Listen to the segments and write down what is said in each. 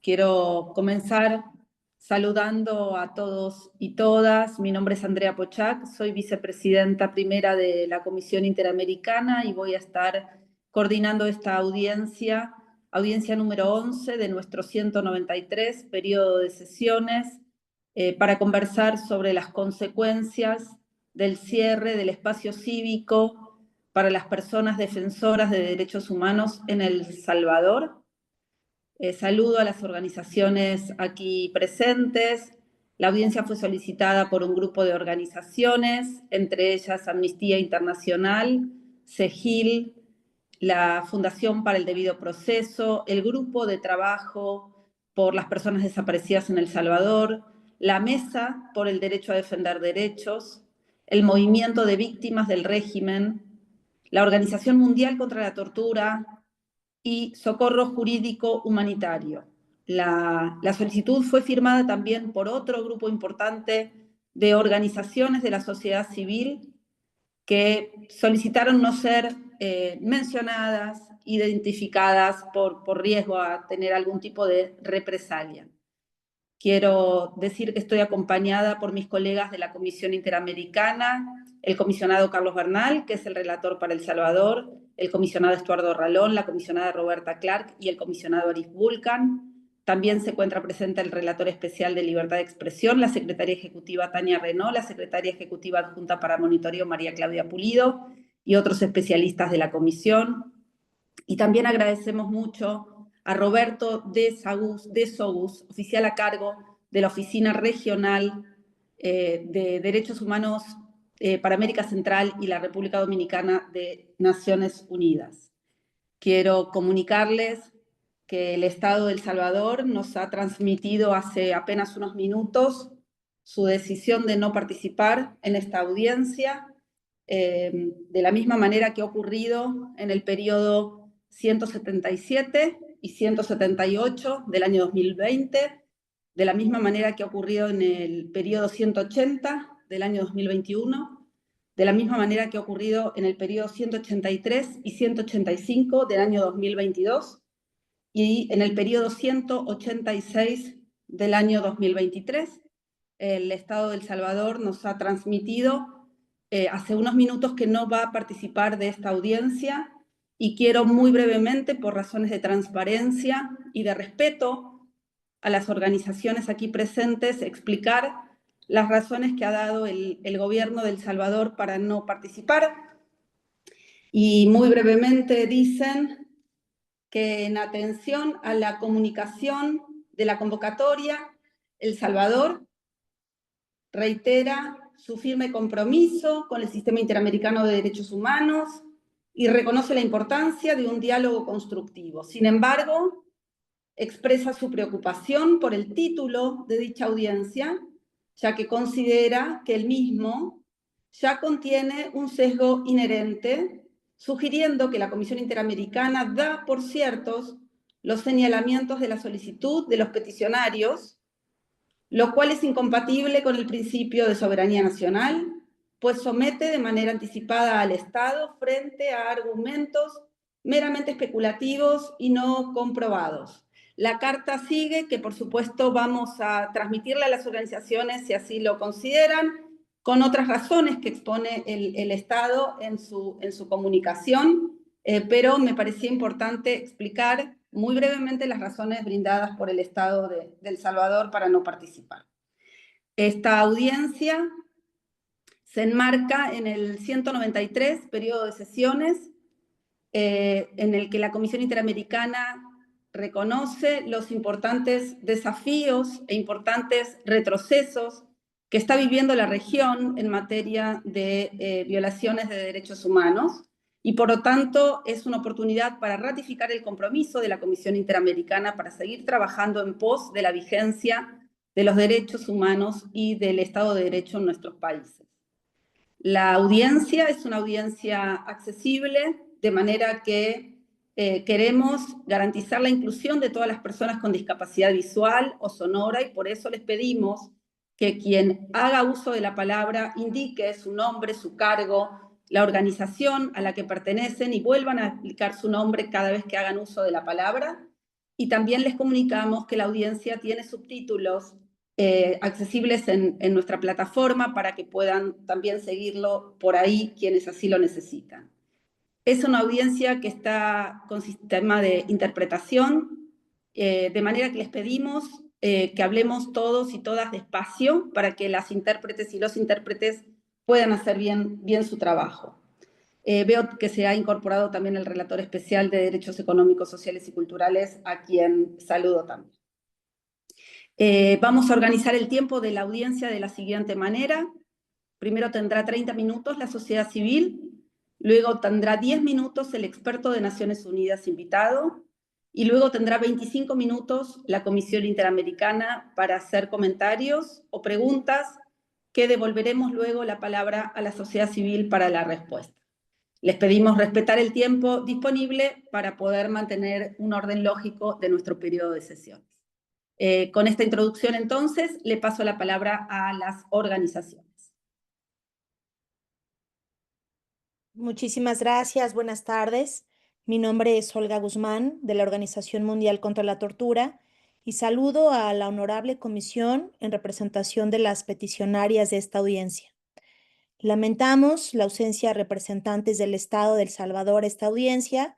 Quiero comenzar saludando a todos y todas. Mi nombre es Andrea Pochac, soy vicepresidenta primera de la Comisión Interamericana y voy a estar coordinando esta audiencia número 11 de nuestro 193 periodo de sesiones, para conversar sobre las consecuencias del cierre del espacio cívico para las personas defensoras de derechos humanos en El Salvador. Saludo a las organizaciones aquí presentes. La audiencia fue solicitada por un grupo de organizaciones, entre ellas Amnistía Internacional, CEGIL, la Fundación para el Debido Proceso, el Grupo de Trabajo por las Personas Desaparecidas en El Salvador, la Mesa por el Derecho a Defender Derechos, el Movimiento de Víctimas del Régimen, la Organización Mundial contra la Tortura y Socorro Jurídico Humanitario. La solicitud fue firmada también por otro grupo importante de organizaciones de la sociedad civil que solicitaron no ser mencionadas, identificadas por riesgo a tener algún tipo de represalia. Quiero decir que estoy acompañada por mis colegas de la Comisión Interamericana, el comisionado Carlos Bernal, que es el relator para El Salvador, el comisionado Estuardo Ralón, la comisionada Roberta Clark y el comisionado Arif Vulcan. También se encuentra presente el relator especial de Libertad de Expresión, la secretaria ejecutiva Tania Renaud, la secretaria ejecutiva adjunta para monitoreo María Claudia Pulido y otros especialistas de la comisión. Y también agradecemos mucho a Roberto de Sogus, oficial a cargo de la Oficina Regional de Derechos Humanos para América Central y la República Dominicana de Naciones Unidas. Quiero comunicarles que el Estado de El Salvador nos ha transmitido hace apenas unos minutos su decisión de no participar en esta audiencia, de la misma manera que ha ocurrido en el periodo 177 y 178 del año 2020, de la misma manera que ha ocurrido en el periodo 180 del año 2021, de la misma manera que ha ocurrido en el periodo 183 y 185 del año 2022 y en el periodo 186 del año 2023. El Estado de El Salvador nos ha transmitido hace unos minutos que no va a participar de esta audiencia, y quiero muy brevemente, por razones de transparencia y de respeto a las organizaciones aquí presentes, explicar las razones que ha dado el gobierno de El Salvador para no participar. Y muy brevemente dicen que en atención a la comunicación de la convocatoria, El Salvador reitera su firme compromiso con el Sistema Interamericano de Derechos Humanos y reconoce la importancia de un diálogo constructivo. Sin embargo, expresa su preocupación por el título de dicha audiencia, ya que considera que el mismo ya contiene un sesgo inherente, sugiriendo que la Comisión Interamericana da por ciertos los señalamientos de la solicitud de los peticionarios, lo cual es incompatible con el principio de soberanía nacional, pues somete de manera anticipada al Estado frente a argumentos meramente especulativos y no comprobados. La carta sigue, que por supuesto vamos a transmitirla a las organizaciones si así lo consideran, con otras razones que expone el Estado en su comunicación, pero me parecía importante explicar muy brevemente las razones brindadas por el Estado de El Salvador para no participar. Esta audiencia se enmarca en el 193 periodo de sesiones, en el que la Comisión Interamericana reconoce los importantes desafíos e importantes retrocesos que está viviendo la región en materia de violaciones de derechos humanos, y por lo tanto es una oportunidad para ratificar el compromiso de la Comisión Interamericana para seguir trabajando en pos de la vigencia de los derechos humanos y del Estado de Derecho en nuestros países. La audiencia es una audiencia accesible, de manera que queremos garantizar la inclusión de todas las personas con discapacidad visual o sonora, y por eso les pedimos que quien haga uso de la palabra indique su nombre, su cargo, la organización a la que pertenecen, y vuelvan a explicar su nombre cada vez que hagan uso de la palabra. y también les comunicamos que la audiencia tiene subtítulos accesibles en nuestra plataforma para que puedan también seguirlo por ahí quienes así lo necesitan. Es una audiencia que está con sistema de interpretación, de manera que les pedimos que hablemos todos y todas despacio para que las intérpretes y los intérpretes puedan hacer bien su trabajo. Veo que se ha incorporado también el relator especial de Derechos Económicos, Sociales y Culturales, a quien saludo también. Vamos a organizar el tiempo de la audiencia de la siguiente manera. Primero tendrá 30 minutos la sociedad civil, luego tendrá 10 minutos el experto de Naciones Unidas invitado, y luego tendrá 25 minutos la Comisión Interamericana para hacer comentarios o preguntas que devolveremos luego la palabra a la sociedad civil para la respuesta. Les pedimos respetar el tiempo disponible para poder mantener un orden lógico de nuestro periodo de sesiones. Con esta introducción, entonces, le paso la palabra a las organizaciones. Muchísimas gracias, buenas tardes. Mi nombre es Olga Guzmán, de la Organización Mundial contra la Tortura, y saludo a la honorable comisión en representación de las peticionarias de esta audiencia. Lamentamos la ausencia de representantes del Estado de El Salvador a esta audiencia,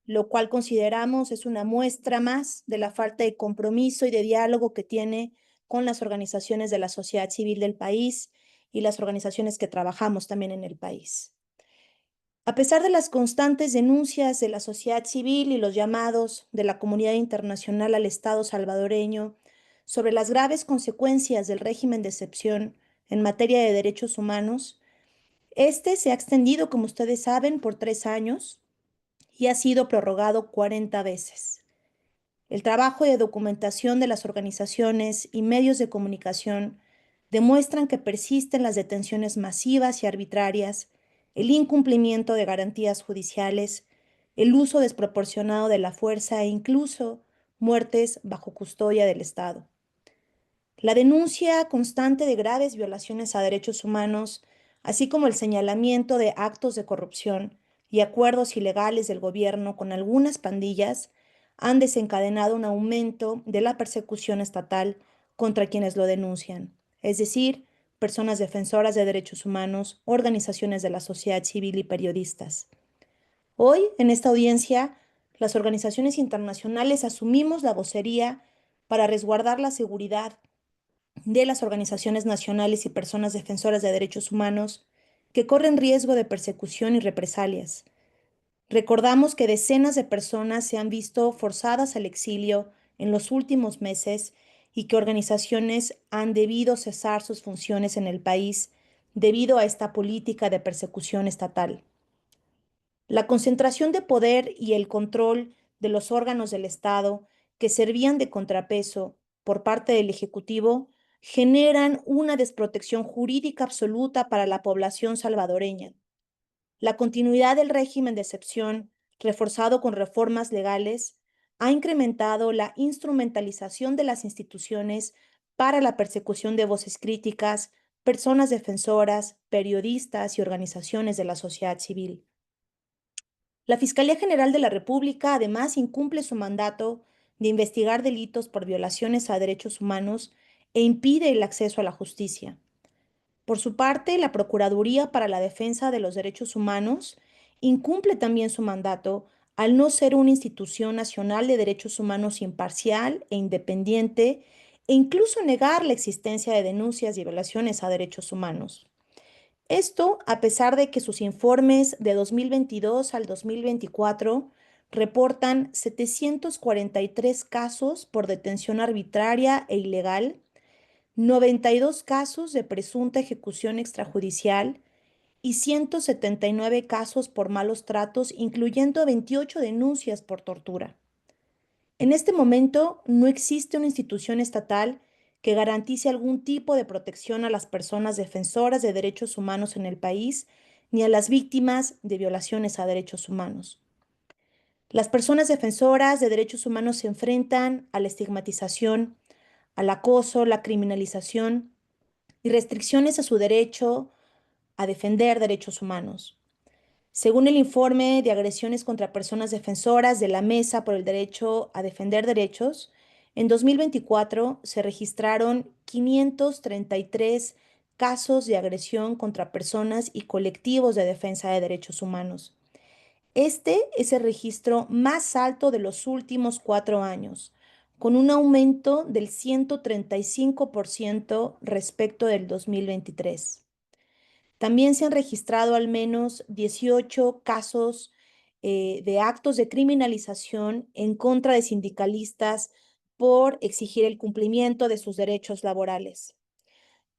lo cual consideramos es una muestra más de la falta de compromiso y de diálogo que tiene con las organizaciones de la sociedad civil del país y las organizaciones que trabajamos también en el país. A pesar de las constantes denuncias de la sociedad civil y los llamados de la comunidad internacional al Estado salvadoreño sobre las graves consecuencias del régimen de excepción en materia de derechos humanos, este se ha extendido, como ustedes saben, por 3 años y ha sido prorrogado 40 veces. El trabajo de documentación de las organizaciones y medios de comunicación demuestran que persisten las detenciones masivas y arbitrarias, el incumplimiento de garantías judiciales, el uso desproporcionado de la fuerza e incluso muertes bajo custodia del Estado. La denuncia constante de graves violaciones a derechos humanos, así como el señalamiento de actos de corrupción y acuerdos ilegales del gobierno con algunas pandillas, han desencadenado un aumento de la persecución estatal contra quienes lo denuncian, es decir, personas defensoras de derechos humanos, organizaciones de la sociedad civil y periodistas. Hoy, en esta audiencia, las organizaciones internacionales asumimos la vocería para resguardar la seguridad de las organizaciones nacionales y personas defensoras de derechos humanos que corren riesgo de persecución y represalias. Recordamos que decenas de personas se han visto forzadas al exilio en los últimos meses y que organizaciones han debido cesar sus funciones en el país debido a esta política de persecución estatal. La concentración de poder y el control de los órganos del Estado que servían de contrapeso por parte del Ejecutivo generan una desprotección jurídica absoluta para la población salvadoreña. La continuidad del régimen de excepción, reforzado con reformas legales, ha incrementado la instrumentalización de las instituciones para la persecución de voces críticas, personas defensoras, periodistas y organizaciones de la sociedad civil. La Fiscalía General de la República además incumple su mandato de investigar delitos por violaciones a derechos humanos e impide el acceso a la justicia. Por su parte, la Procuraduría para la Defensa de los Derechos Humanos incumple también su mandato al no ser una institución nacional de derechos humanos imparcial e independiente e incluso negar la existencia de denuncias de violaciones a derechos humanos. Esto a pesar de que sus informes de 2022 al 2024 reportan 743 casos por detención arbitraria e ilegal, 92 casos de presunta ejecución extrajudicial y 179 casos por malos tratos, incluyendo 28 denuncias por tortura. En este momento no existe una institución estatal que garantice algún tipo de protección a las personas defensoras de derechos humanos en el país ni a las víctimas de violaciones a derechos humanos. Las personas defensoras de derechos humanos se enfrentan a la estigmatización, al acoso, la criminalización y restricciones a su derecho a defender derechos humanos. Según el informe de agresiones contra personas defensoras de la Mesa por el Derecho a Defender Derechos, en 2024 se registraron 533 casos de agresión contra personas y colectivos de defensa de derechos humanos. Este es el registro más alto de los últimos 4 años, con un aumento del 135% respecto del 2023. También se han registrado al menos 18 casos de actos de criminalización en contra de sindicalistas por exigir el cumplimiento de sus derechos laborales.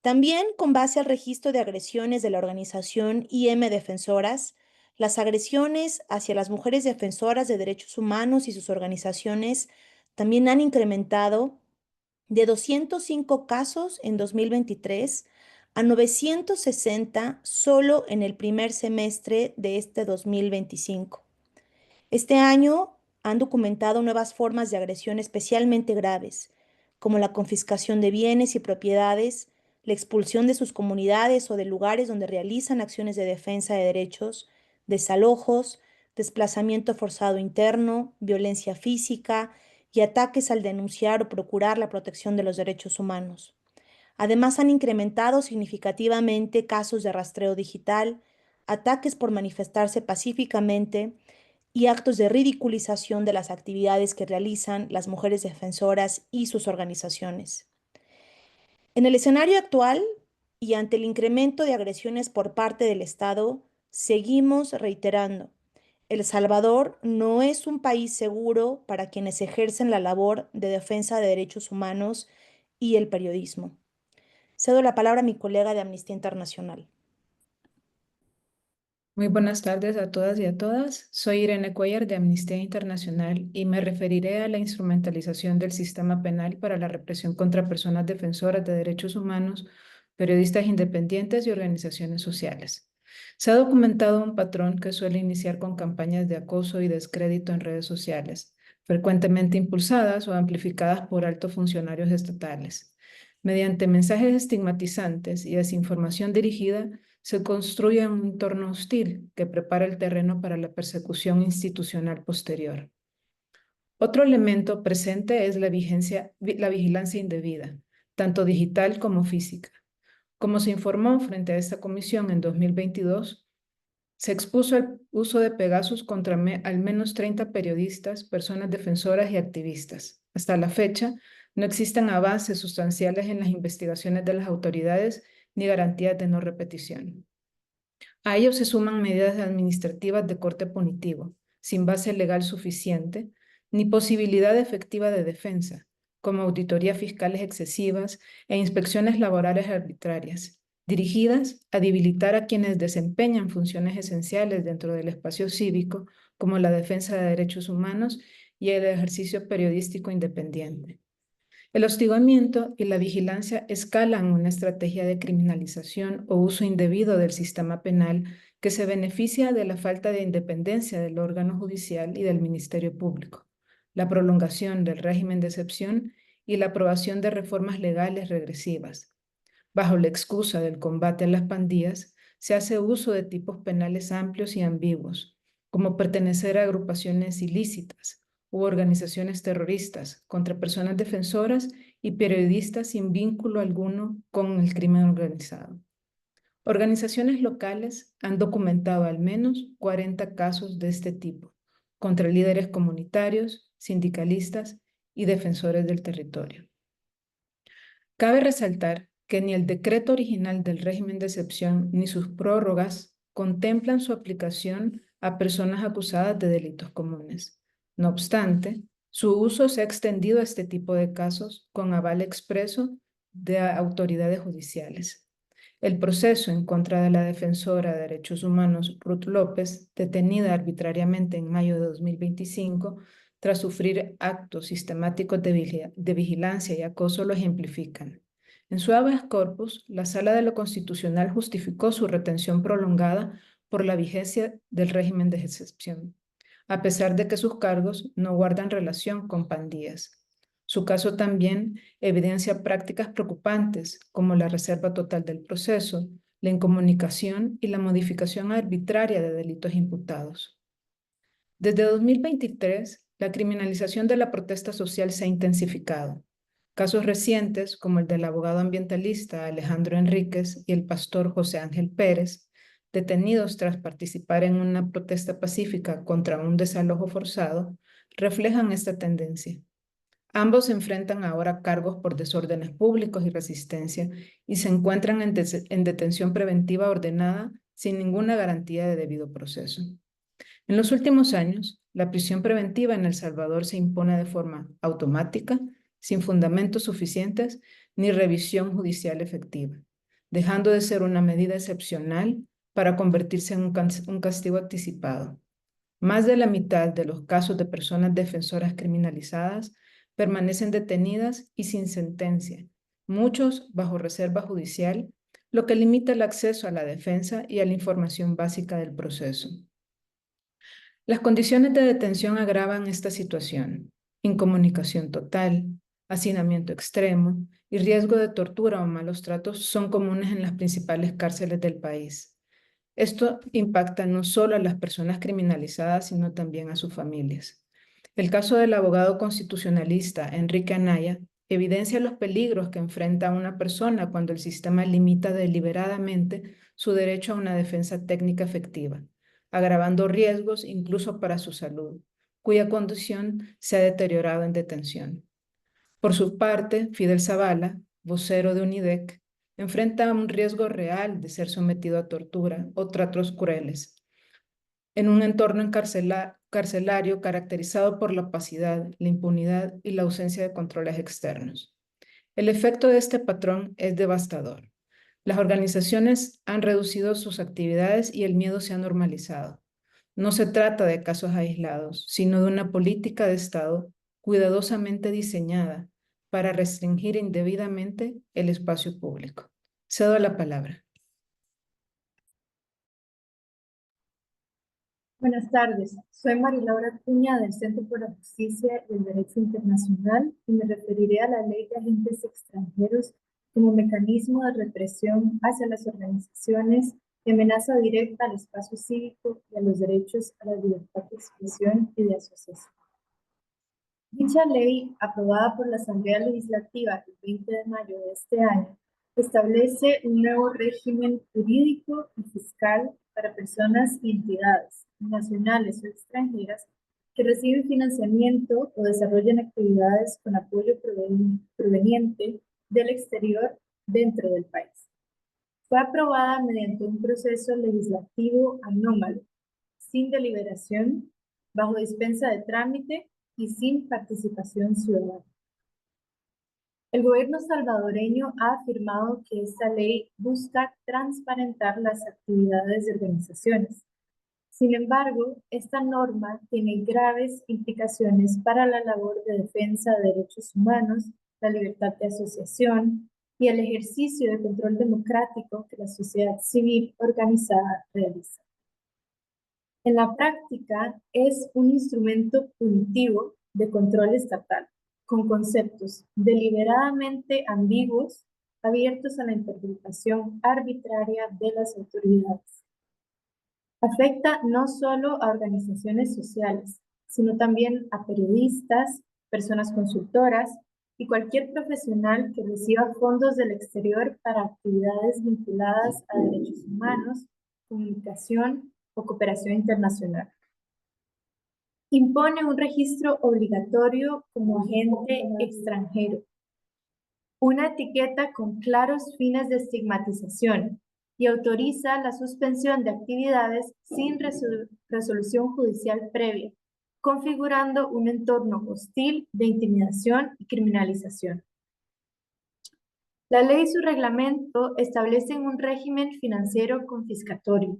También, con base al registro de agresiones de la organización IM Defensoras, las agresiones hacia las mujeres defensoras de derechos humanos y sus organizaciones también han incrementado de 205 casos en 2023 a 960 solo en el primer semestre de este 2025. Este año han documentado nuevas formas de agresión especialmente graves, como la confiscación de bienes y propiedades, la expulsión de sus comunidades o de lugares donde realizan acciones de defensa de derechos, desalojos, desplazamiento forzado interno, violencia física y ataques al denunciar o procurar la protección de los derechos humanos. Además, han incrementado significativamente casos de rastreo digital, ataques por manifestarse pacíficamente y actos de ridiculización de las actividades que realizan las mujeres defensoras y sus organizaciones. En el escenario actual y ante el incremento de agresiones por parte del Estado, seguimos reiterando, El Salvador no es un país seguro para quienes ejercen la labor de defensa de derechos humanos y el periodismo. Cedo la palabra a mi colega de Amnistía Internacional. Muy buenas tardes a todas y a todas. Soy Irene Cuellar de Amnistía Internacional y me referiré a la instrumentalización del sistema penal para la represión contra personas defensoras de derechos humanos, periodistas independientes y organizaciones sociales. Se ha documentado un patrón que suele iniciar con campañas de acoso y descrédito en redes sociales, frecuentemente impulsadas o amplificadas por altos funcionarios estatales. Mediante mensajes estigmatizantes y desinformación dirigida, se construye un entorno hostil que prepara el terreno para la persecución institucional posterior. Otro elemento presente es la vigilancia indebida, tanto digital como física. Como se informó frente a esta comisión en 2022, se expuso el uso de Pegasus contra al menos 30 periodistas, personas defensoras y activistas. Hasta la fecha, no existen avances sustanciales en las investigaciones de las autoridades ni garantías de no repetición. A ello se suman medidas administrativas de corte punitivo, sin base legal suficiente, ni posibilidad efectiva de defensa, como auditorías fiscales excesivas e inspecciones laborales arbitrarias, dirigidas a debilitar a quienes desempeñan funciones esenciales dentro del espacio cívico, como la defensa de derechos humanos y el ejercicio periodístico independiente. El hostigamiento y la vigilancia escalan una estrategia de criminalización o uso indebido del sistema penal que se beneficia de la falta de independencia del órgano judicial y del Ministerio Público, la prolongación del régimen de excepción y la aprobación de reformas legales regresivas. Bajo la excusa del combate a las pandillas, se hace uso de tipos penales amplios y ambiguos, como pertenecer a agrupaciones ilícitas u organizaciones terroristas contra personas defensoras y periodistas sin vínculo alguno con el crimen organizado. Organizaciones locales han documentado al menos 40 casos de este tipo contra líderes comunitarios, sindicalistas y defensores del territorio. Cabe resaltar que ni el decreto original del régimen de excepción ni sus prórrogas contemplan su aplicación a personas acusadas de delitos comunes. No obstante, su uso se ha extendido a este tipo de casos con aval expreso de autoridades judiciales. El proceso en contra de la defensora de derechos humanos Ruth López, detenida arbitrariamente en mayo de 2025, tras sufrir actos sistemáticos de vigilancia y acoso, lo ejemplifican. En su habeas corpus, la Sala de lo Constitucional justificó su retención prolongada por la vigencia del régimen de excepción, a pesar de que sus cargos no guardan relación con pandillas. Su caso también evidencia prácticas preocupantes como la reserva total del proceso, la incomunicación y la modificación arbitraria de delitos imputados. Desde 2023, la criminalización de la protesta social se ha intensificado. Casos recientes, como el del abogado ambientalista Alejandro Enríquez y el pastor José Ángel Pérez, detenidos tras participar en una protesta pacífica contra un desalojo forzado, reflejan esta tendencia. Ambos se enfrentan ahora cargos por desórdenes públicos y resistencia y se encuentran en detención preventiva ordenada sin ninguna garantía de debido proceso. En los últimos años, la prisión preventiva en El Salvador se impone de forma automática, sin fundamentos suficientes ni revisión judicial efectiva, dejando de ser una medida excepcional para convertirse en un castigo anticipado. Más de la mitad de los casos de personas defensoras criminalizadas permanecen detenidas y sin sentencia, muchos bajo reserva judicial, lo que limita el acceso a la defensa y a la información básica del proceso. Las condiciones de detención agravan esta situación. Incomunicación total, hacinamiento extremo y riesgo de tortura o malos tratos son comunes en las principales cárceles del país. Esto impacta no solo a las personas criminalizadas, sino también a sus familias. El caso del abogado constitucionalista Enrique Anaya evidencia los peligros que enfrenta una persona cuando el sistema limita deliberadamente su derecho a una defensa técnica efectiva, agravando riesgos incluso para su salud, cuya condición se ha deteriorado en detención. Por su parte, Fidel Zavala, vocero de UNIDEC, enfrenta un riesgo real de ser sometido a tortura o tratos crueles en un entorno carcelario caracterizado por la opacidad, la impunidad y la ausencia de controles externos. El efecto de este patrón es devastador. Las organizaciones han reducido sus actividades y el miedo se ha normalizado. No se trata de casos aislados, sino de una política de Estado cuidadosamente diseñada para restringir indebidamente el espacio público. Cedo la palabra. Buenas tardes, soy María Laura Acuña del Centro por la Justicia y el Derecho Internacional y me referiré a la Ley de Agentes Extranjeros como mecanismo de represión hacia las organizaciones que amenaza directa al espacio cívico y a los derechos a la libertad de expresión y de asociación. Dicha ley, aprobada por la Asamblea Legislativa el 20 de mayo de este año, establece un nuevo régimen jurídico y fiscal para personas y entidades nacionales o extranjeras que reciben financiamiento o desarrollan actividades con apoyo proveniente del exterior dentro del país. Fue aprobada mediante un proceso legislativo anómalo, sin deliberación, bajo dispensa de trámite y sin participación ciudadana. El gobierno salvadoreño ha afirmado que esta ley busca transparentar las actividades de organizaciones. Sin embargo, esta norma tiene graves implicaciones para la labor de defensa de derechos humanos, la libertad de asociación y el ejercicio de control democrático que la sociedad civil organizada realiza. En la práctica, es un instrumento punitivo de control estatal, con conceptos deliberadamente ambiguos, abiertos a la interpretación arbitraria de las autoridades. Afecta no solo a organizaciones sociales, sino también a periodistas, personas consultoras y cualquier profesional que reciba fondos del exterior para actividades vinculadas a derechos humanos, comunicación o cooperación internacional. Impone un registro obligatorio como agente extranjero, una etiqueta con claros fines de estigmatización y autoriza la suspensión de actividades sin resolución judicial previa, configurando un entorno hostil de intimidación y criminalización. La ley y su reglamento establecen un régimen financiero confiscatorio,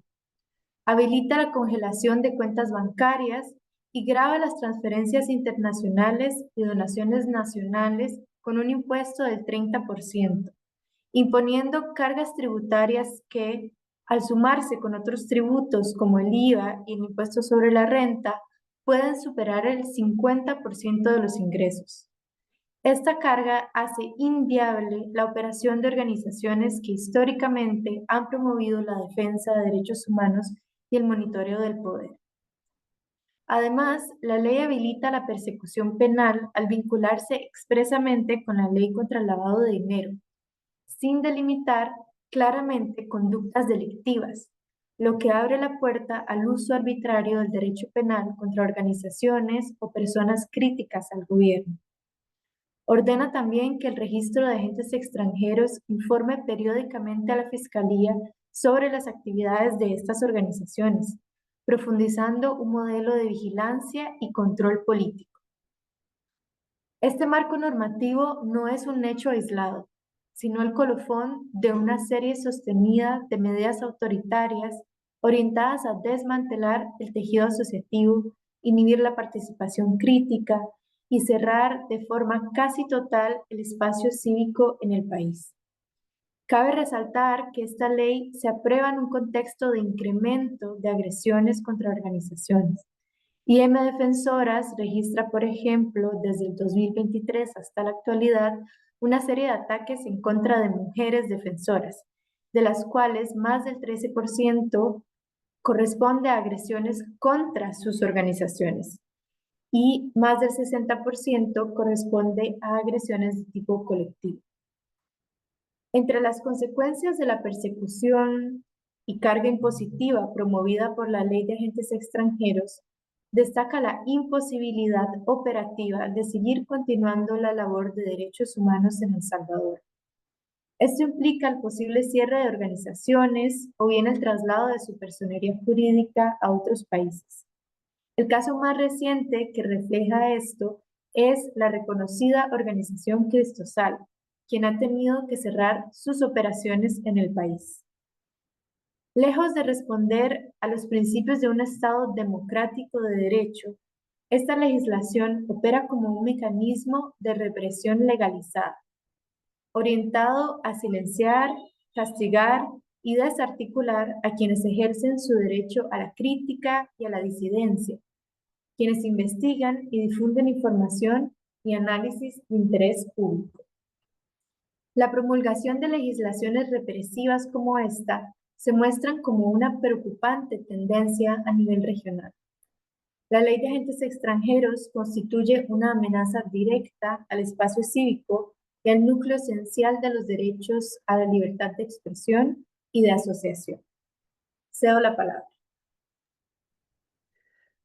habilita la congelación de cuentas bancarias y grava las transferencias internacionales y donaciones nacionales con un impuesto del 30%, imponiendo cargas tributarias que, al sumarse con otros tributos como el IVA y el impuesto sobre la renta, pueden superar el 50% de los ingresos. Esta carga hace inviable la operación de organizaciones que históricamente han promovido la defensa de derechos humanos y el monitoreo del poder. Además, la ley habilita la persecución penal al vincularse expresamente con la ley contra el lavado de dinero, sin delimitar claramente conductas delictivas, lo que abre la puerta al uso arbitrario del derecho penal contra organizaciones o personas críticas al gobierno. Ordena también que el registro de agentes extranjeros informe periódicamente a la Fiscalía sobre las actividades de estas organizaciones, profundizando un modelo de vigilancia y control político. Este marco normativo no es un hecho aislado, sino el colofón de una serie sostenida de medidas autoritarias orientadas a desmantelar el tejido asociativo, inhibir la participación crítica y cerrar de forma casi total el espacio cívico en el país. Cabe resaltar que esta ley se aprueba en un contexto de incremento de agresiones contra organizaciones. IM Defensoras registra, por ejemplo, desde el 2023 hasta la actualidad, una serie de ataques en contra de mujeres defensoras, de las cuales más del 13% corresponde a agresiones contra sus organizaciones y más del 60% corresponde a agresiones de tipo colectivo. Entre las consecuencias de la persecución y carga impositiva promovida por la Ley de Agentes Extranjeros, destaca la imposibilidad operativa de seguir continuando la labor de derechos humanos en El Salvador. Esto implica el posible cierre de organizaciones o bien el traslado de su personería jurídica a otros países. El caso más reciente que refleja esto es la reconocida organización Cristosal, quien ha tenido que cerrar sus operaciones en el país. Lejos de responder a los principios de un Estado democrático de derecho, esta legislación opera como un mecanismo de represión legalizada, orientado a silenciar, castigar y desarticular a quienes ejercen su derecho a la crítica y a la disidencia, quienes investigan y difunden información y análisis de interés público. La promulgación de legislaciones represivas como esta se muestran como una preocupante tendencia a nivel regional. La Ley de Agentes Extranjeros constituye una amenaza directa al espacio cívico y al núcleo esencial de los derechos a la libertad de expresión y de asociación. Cedo la palabra.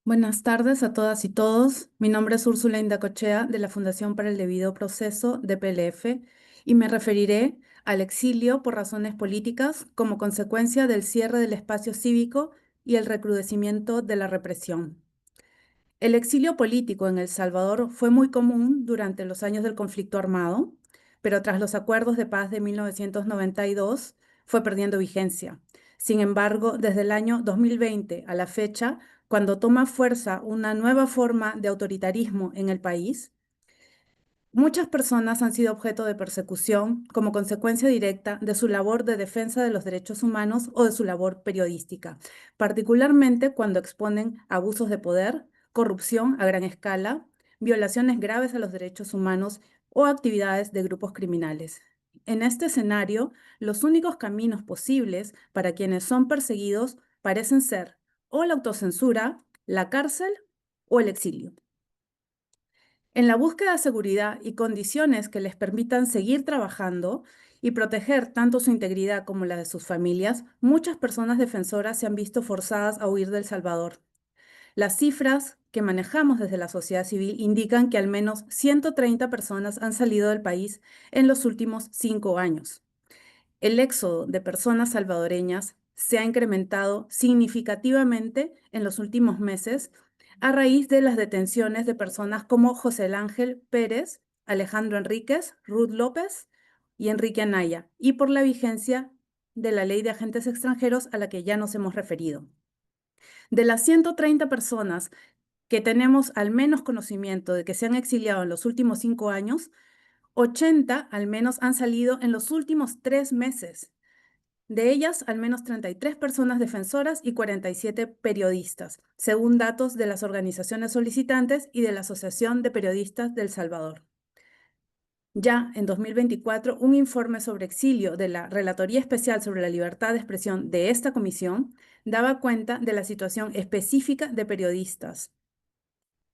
Buenas tardes a todas y todos. Mi nombre es Úrsula Indacochea de la Fundación para el Debido Proceso de PLF y me referiré al exilio por razones políticas como consecuencia del cierre del espacio cívico y el recrudecimiento de la represión. El exilio político en El Salvador fue muy común durante los años del conflicto armado, pero tras los acuerdos de paz de 1992 fue perdiendo vigencia. Sin embargo, desde el año 2020 a la fecha, cuando toma fuerza una nueva forma de autoritarismo en el país, muchas personas han sido objeto de persecución como consecuencia directa de su labor de defensa de los derechos humanos o de su labor periodística, particularmente cuando exponen abusos de poder, corrupción a gran escala, violaciones graves a los derechos humanos o actividades de grupos criminales. En este escenario, los únicos caminos posibles para quienes son perseguidos parecen ser o la autocensura, la cárcel o el exilio. En la búsqueda de seguridad y condiciones que les permitan seguir trabajando y proteger tanto su integridad como la de sus familias, muchas personas defensoras se han visto forzadas a huir de El Salvador. Las cifras que manejamos desde la sociedad civil indican que al menos 130 personas han salido del país en los últimos 5 años. El éxodo de personas salvadoreñas se ha incrementado significativamente en los últimos meses a raíz de las detenciones de personas como José Ángel Pérez, Alejandro Enríquez, Ruth López y Enrique Anaya, y por la vigencia de la Ley de Agentes Extranjeros a la que ya nos hemos referido. De las 130 personas que tenemos al menos conocimiento de que se han exiliado en los últimos 5 años, 80 al menos han salido en los últimos 3 meses. De ellas, al menos 33 personas defensoras y 47 periodistas, según datos de las organizaciones solicitantes y de la Asociación de Periodistas de El Salvador. Ya en 2024, un informe sobre exilio de la Relatoría Especial sobre la Libertad de Expresión de esta comisión daba cuenta de la situación específica de periodistas.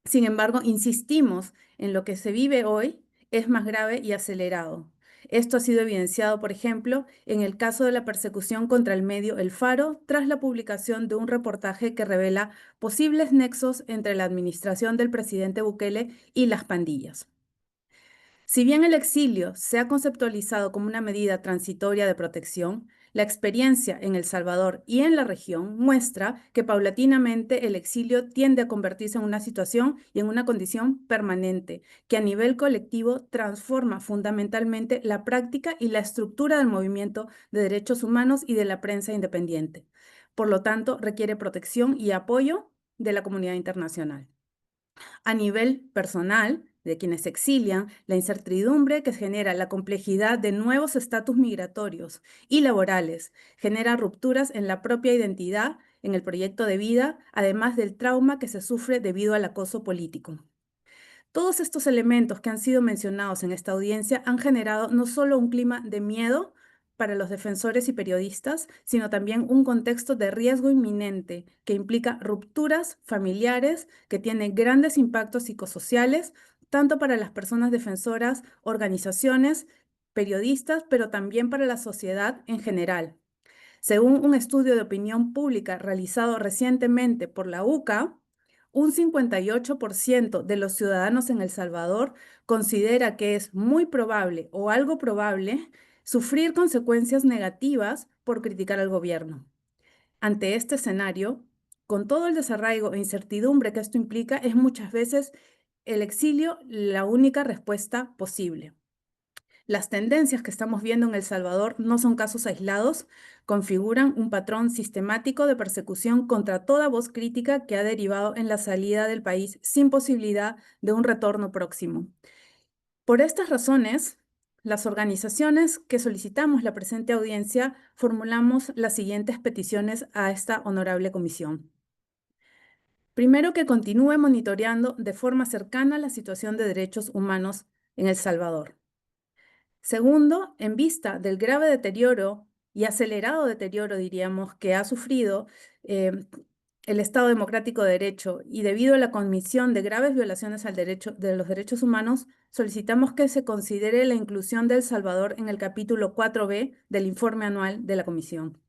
Sin embargo, insistimos en lo que se vive hoy es más grave y acelerado. Esto ha sido evidenciado, por ejemplo, en el caso de la persecución contra el medio El Faro, tras la publicación de un reportaje que revela posibles nexos entre la administración del presidente Bukele y las pandillas. Si bien el exilio se ha conceptualizado como una medida transitoria de protección, la experiencia en El Salvador y en la región muestra que paulatinamente el exilio tiende a convertirse en una situación y en una condición permanente, que a nivel colectivo transforma fundamentalmente la práctica y la estructura del movimiento de derechos humanos y de la prensa independiente. Por lo tanto, requiere protección y apoyo de la comunidad internacional. A nivel personal, de quienes se exilian, la incertidumbre que genera la complejidad de nuevos estatus migratorios y laborales genera rupturas en la propia identidad, en el proyecto de vida, además del trauma que se sufre debido al acoso político. Todos estos elementos que han sido mencionados en esta audiencia han generado no solo un clima de miedo para los defensores y periodistas, sino también un contexto de riesgo inminente que implica rupturas familiares que tienen grandes impactos psicosociales, tanto para las personas defensoras, organizaciones, periodistas, pero también para la sociedad en general. Según un estudio de opinión pública realizado recientemente por la UCA, un 58% de los ciudadanos en El Salvador considera que es muy probable o algo probable sufrir consecuencias negativas por criticar al gobierno. Ante este escenario, con todo el desarraigo e incertidumbre que esto implica, es muchas veces el exilio la única respuesta posible. Las tendencias que estamos viendo en El Salvador no son casos aislados, configuran un patrón sistemático de persecución contra toda voz crítica que ha derivado en la salida del país sin posibilidad de un retorno próximo. Por estas razones, las organizaciones que solicitamos la presente audiencia formulamos las siguientes peticiones a esta honorable comisión. Primero, que continúe monitoreando de forma cercana la situación de derechos humanos en El Salvador. Segundo, en vista del grave deterioro y acelerado deterioro, diríamos, que ha sufrido el Estado Democrático de Derecho y debido a la comisión de graves violaciones de los derechos humanos, solicitamos que se considere la inclusión de El Salvador en el capítulo 4B del informe anual de la Comisión.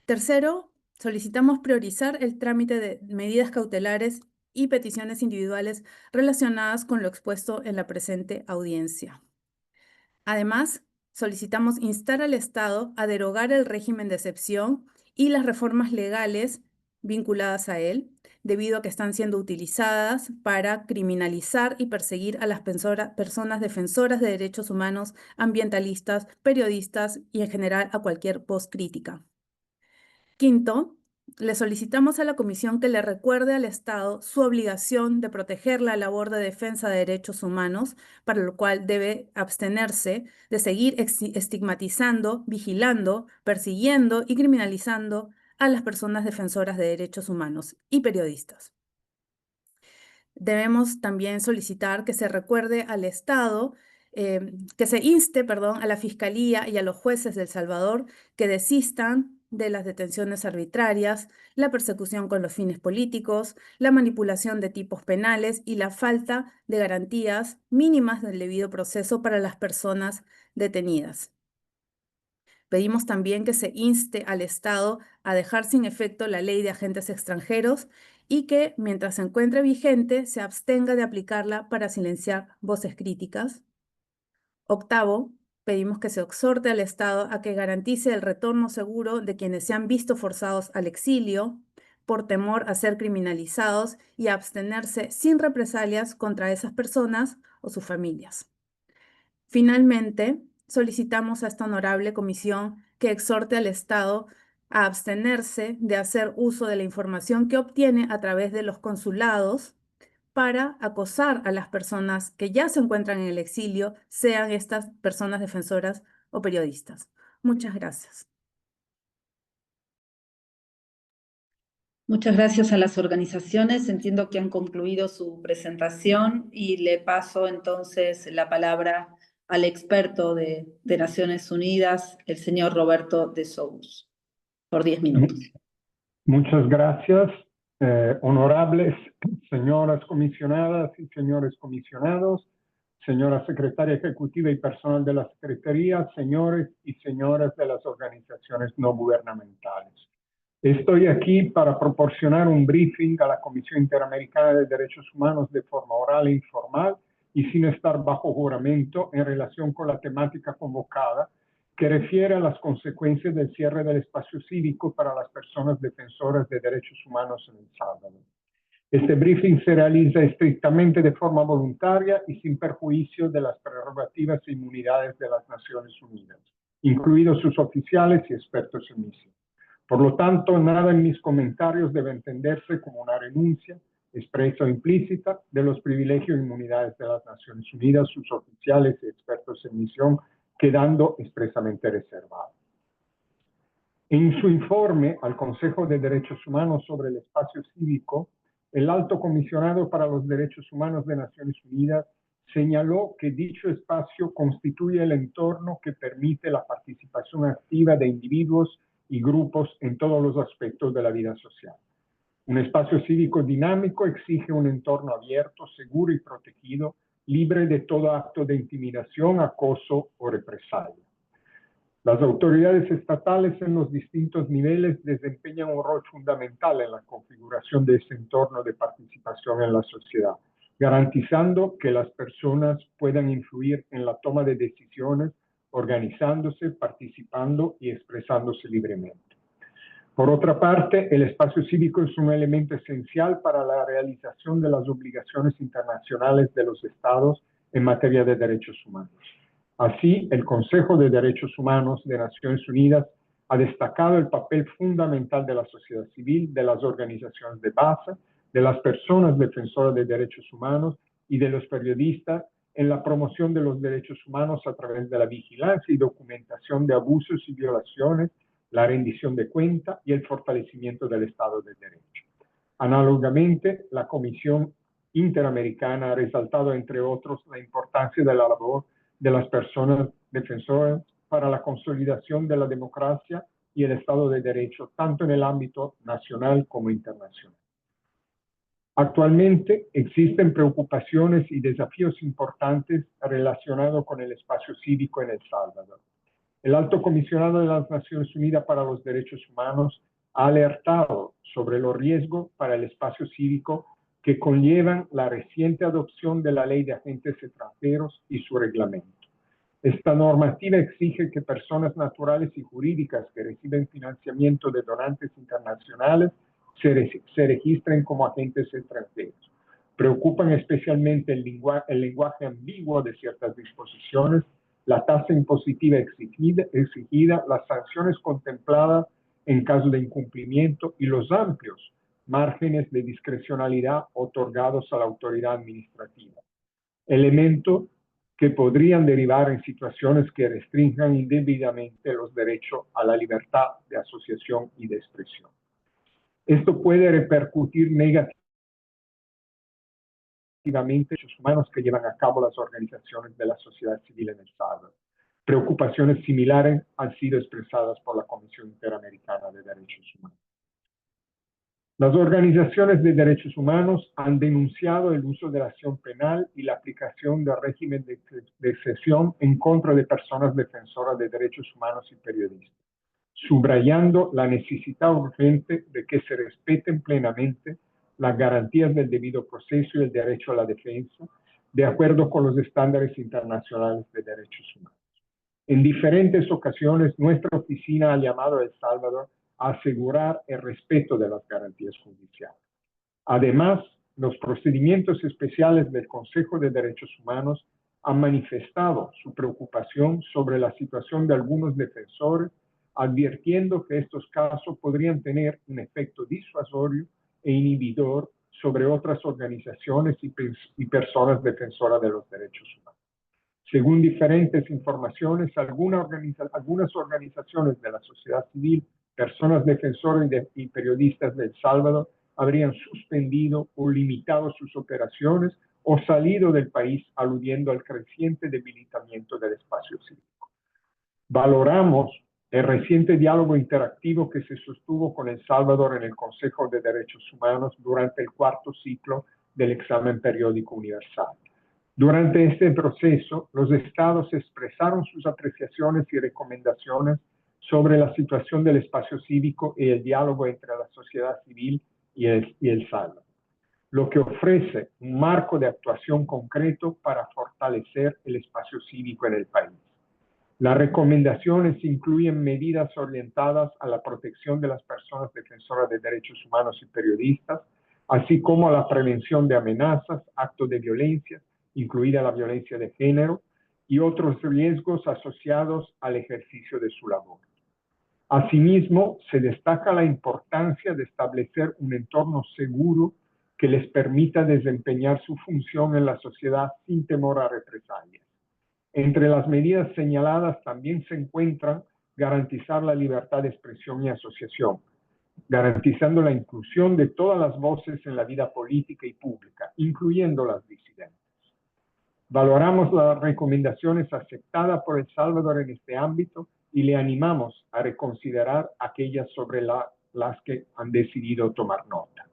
Tercero, solicitamos priorizar el trámite de medidas cautelares y peticiones individuales relacionadas con lo expuesto en la presente audiencia. Además, solicitamos instar al Estado a derogar el régimen de excepción y las reformas legales vinculadas a él, debido a que están siendo utilizadas para criminalizar y perseguir a las personas defensoras de derechos humanos, ambientalistas, periodistas y en general a cualquier voz crítica. Quinto, le solicitamos a la Comisión que le recuerde al Estado su obligación de proteger la labor de defensa de derechos humanos, para lo cual debe abstenerse de seguir estigmatizando, vigilando, persiguiendo y criminalizando a las personas defensoras de derechos humanos y periodistas. Debemos también solicitar que se recuerde al Estado, que se inste, a la Fiscalía y a los jueces de El Salvador que desistan de las detenciones arbitrarias, la persecución con los fines políticos, la manipulación de tipos penales y la falta de garantías mínimas del debido proceso para las personas detenidas. Pedimos también que se inste al Estado a dejar sin efecto la ley de agentes extranjeros y que, mientras se encuentre vigente, se abstenga de aplicarla para silenciar voces críticas. Octavo, pedimos que se exhorte al Estado a que garantice el retorno seguro de quienes se han visto forzados al exilio por temor a ser criminalizados y a abstenerse sin represalias contra esas personas o sus familias. Finalmente, solicitamos a esta honorable comisión que exhorte al Estado a abstenerse de hacer uso de la información que obtiene a través de los consulados para acosar a las personas que ya se encuentran en el exilio, sean estas personas defensoras o periodistas. Muchas gracias. Muchas gracias a las organizaciones. Entiendo que han concluido su presentación y le paso entonces la palabra al experto de Naciones Unidas, el señor Roberto de Sousa, por 10 minutos. Muchas gracias, honorables señoras comisionadas y señores comisionados, señora secretaria ejecutiva y personal de la Secretaría, señores y señoras de las organizaciones no gubernamentales. Estoy aquí para proporcionar un briefing a la Comisión Interamericana de Derechos Humanos de forma oral e informal y sin estar bajo juramento en relación con la temática convocada, que refiere a las consecuencias del cierre del espacio cívico para las personas defensoras de derechos humanos en El Salvador. Este briefing se realiza estrictamente de forma voluntaria y sin perjuicio de las prerrogativas e inmunidades de las Naciones Unidas, incluidos sus oficiales y expertos en misión. Por lo tanto, nada en mis comentarios debe entenderse como una renuncia, expresa o implícita, de los privilegios e inmunidades de las Naciones Unidas, sus oficiales y expertos en misión, quedando expresamente reservado. En su informe al Consejo de Derechos Humanos sobre el espacio cívico, el Alto Comisionado para los Derechos Humanos de Naciones Unidas señaló que dicho espacio constituye el entorno que permite la participación activa de individuos y grupos en todos los aspectos de la vida social. Un espacio cívico dinámico exige un entorno abierto, seguro y protegido, libre de todo acto de intimidación, acoso o represalia. Las autoridades estatales en los distintos niveles desempeñan un rol fundamental en la configuración de ese entorno de participación en la sociedad, garantizando que las personas puedan influir en la toma de decisiones, organizándose, participando y expresándose libremente. Por otra parte, el espacio cívico es un elemento esencial para la realización de las obligaciones internacionales de los Estados en materia de derechos humanos. Así, el Consejo de Derechos Humanos de Naciones Unidas ha destacado el papel fundamental de la sociedad civil, de las organizaciones de base, de las personas defensoras de derechos humanos y de los periodistas en la promoción de los derechos humanos a través de la vigilancia y documentación de abusos y violaciones, la rendición de cuenta y el fortalecimiento del Estado de Derecho. Análogamente, la Comisión Interamericana ha resaltado, entre otros, la importancia de la labor de las personas defensoras para la consolidación de la democracia y el Estado de Derecho, tanto en el ámbito nacional como internacional. Actualmente existen preocupaciones y desafíos importantes relacionados con el espacio cívico en El Salvador. El Alto Comisionado de las Naciones Unidas para los Derechos Humanos ha alertado sobre los riesgos para el espacio cívico que conllevan la reciente adopción de la Ley de Agentes Extranjeros y su reglamento. Esta normativa exige que personas naturales y jurídicas que reciben financiamiento de donantes internacionales se registren como agentes extranjeros. Preocupan especialmente el lenguaje ambiguo de ciertas disposiciones, la tasa impositiva exigida, las sanciones contempladas en caso de incumplimiento y los amplios márgenes de discrecionalidad otorgados a la autoridad administrativa. Elementos que podrían derivar en situaciones que restrinjan indebidamente los derechos a la libertad de asociación y de expresión. Esto puede repercutir negativamente en los derechos humanos que llevan a cabo las organizaciones de la sociedad civil en El Salvador. Preocupaciones similares han sido expresadas por la Comisión Interamericana de Derechos Humanos. Las organizaciones de derechos humanos han denunciado el uso de la acción penal y la aplicación del régimen de excepción en contra de personas defensoras de derechos humanos y periodistas, subrayando la necesidad urgente de que se respeten plenamente las garantías del debido proceso y el derecho a la defensa, de acuerdo con los estándares internacionales de derechos humanos. En diferentes ocasiones, nuestra oficina ha llamado a El Salvador a asegurar el respeto de las garantías judiciales. Además, los procedimientos especiales del Consejo de Derechos Humanos han manifestado su preocupación sobre la situación de algunos defensores, advirtiendo que estos casos podrían tener un efecto disuasorio e inhibidor sobre otras organizaciones y personas defensoras de los derechos humanos. Según diferentes informaciones, algunas organizaciones de la sociedad civil personas defensoras y periodistas de El Salvador habrían suspendido o limitado sus operaciones o salido del país, aludiendo al creciente debilitamiento del espacio cívico. Valoramos el reciente diálogo interactivo que se sostuvo con El Salvador en el Consejo de Derechos Humanos durante el cuarto ciclo del examen periódico universal. Durante este proceso, los estados expresaron sus apreciaciones y recomendaciones sobre la situación del espacio cívico y el diálogo entre la sociedad civil y el Salvador, lo que ofrece un marco de actuación concreto para fortalecer el espacio cívico en el país. Las recomendaciones incluyen medidas orientadas a la protección de las personas defensoras de derechos humanos y periodistas, así como a la prevención de amenazas, actos de violencia, incluida la violencia de género, y otros riesgos asociados al ejercicio de su labor. Asimismo, se destaca la importancia de establecer un entorno seguro que les permita desempeñar su función en la sociedad sin temor a represalias. Entre las medidas señaladas también se encuentran garantizar la libertad de expresión y asociación, garantizando la inclusión de todas las voces en la vida política y pública, incluyendo las disidentes. Valoramos las recomendaciones aceptadas por El Salvador en este ámbito y le animamos a reconsiderar aquellas sobre las que han decidido tomar nota.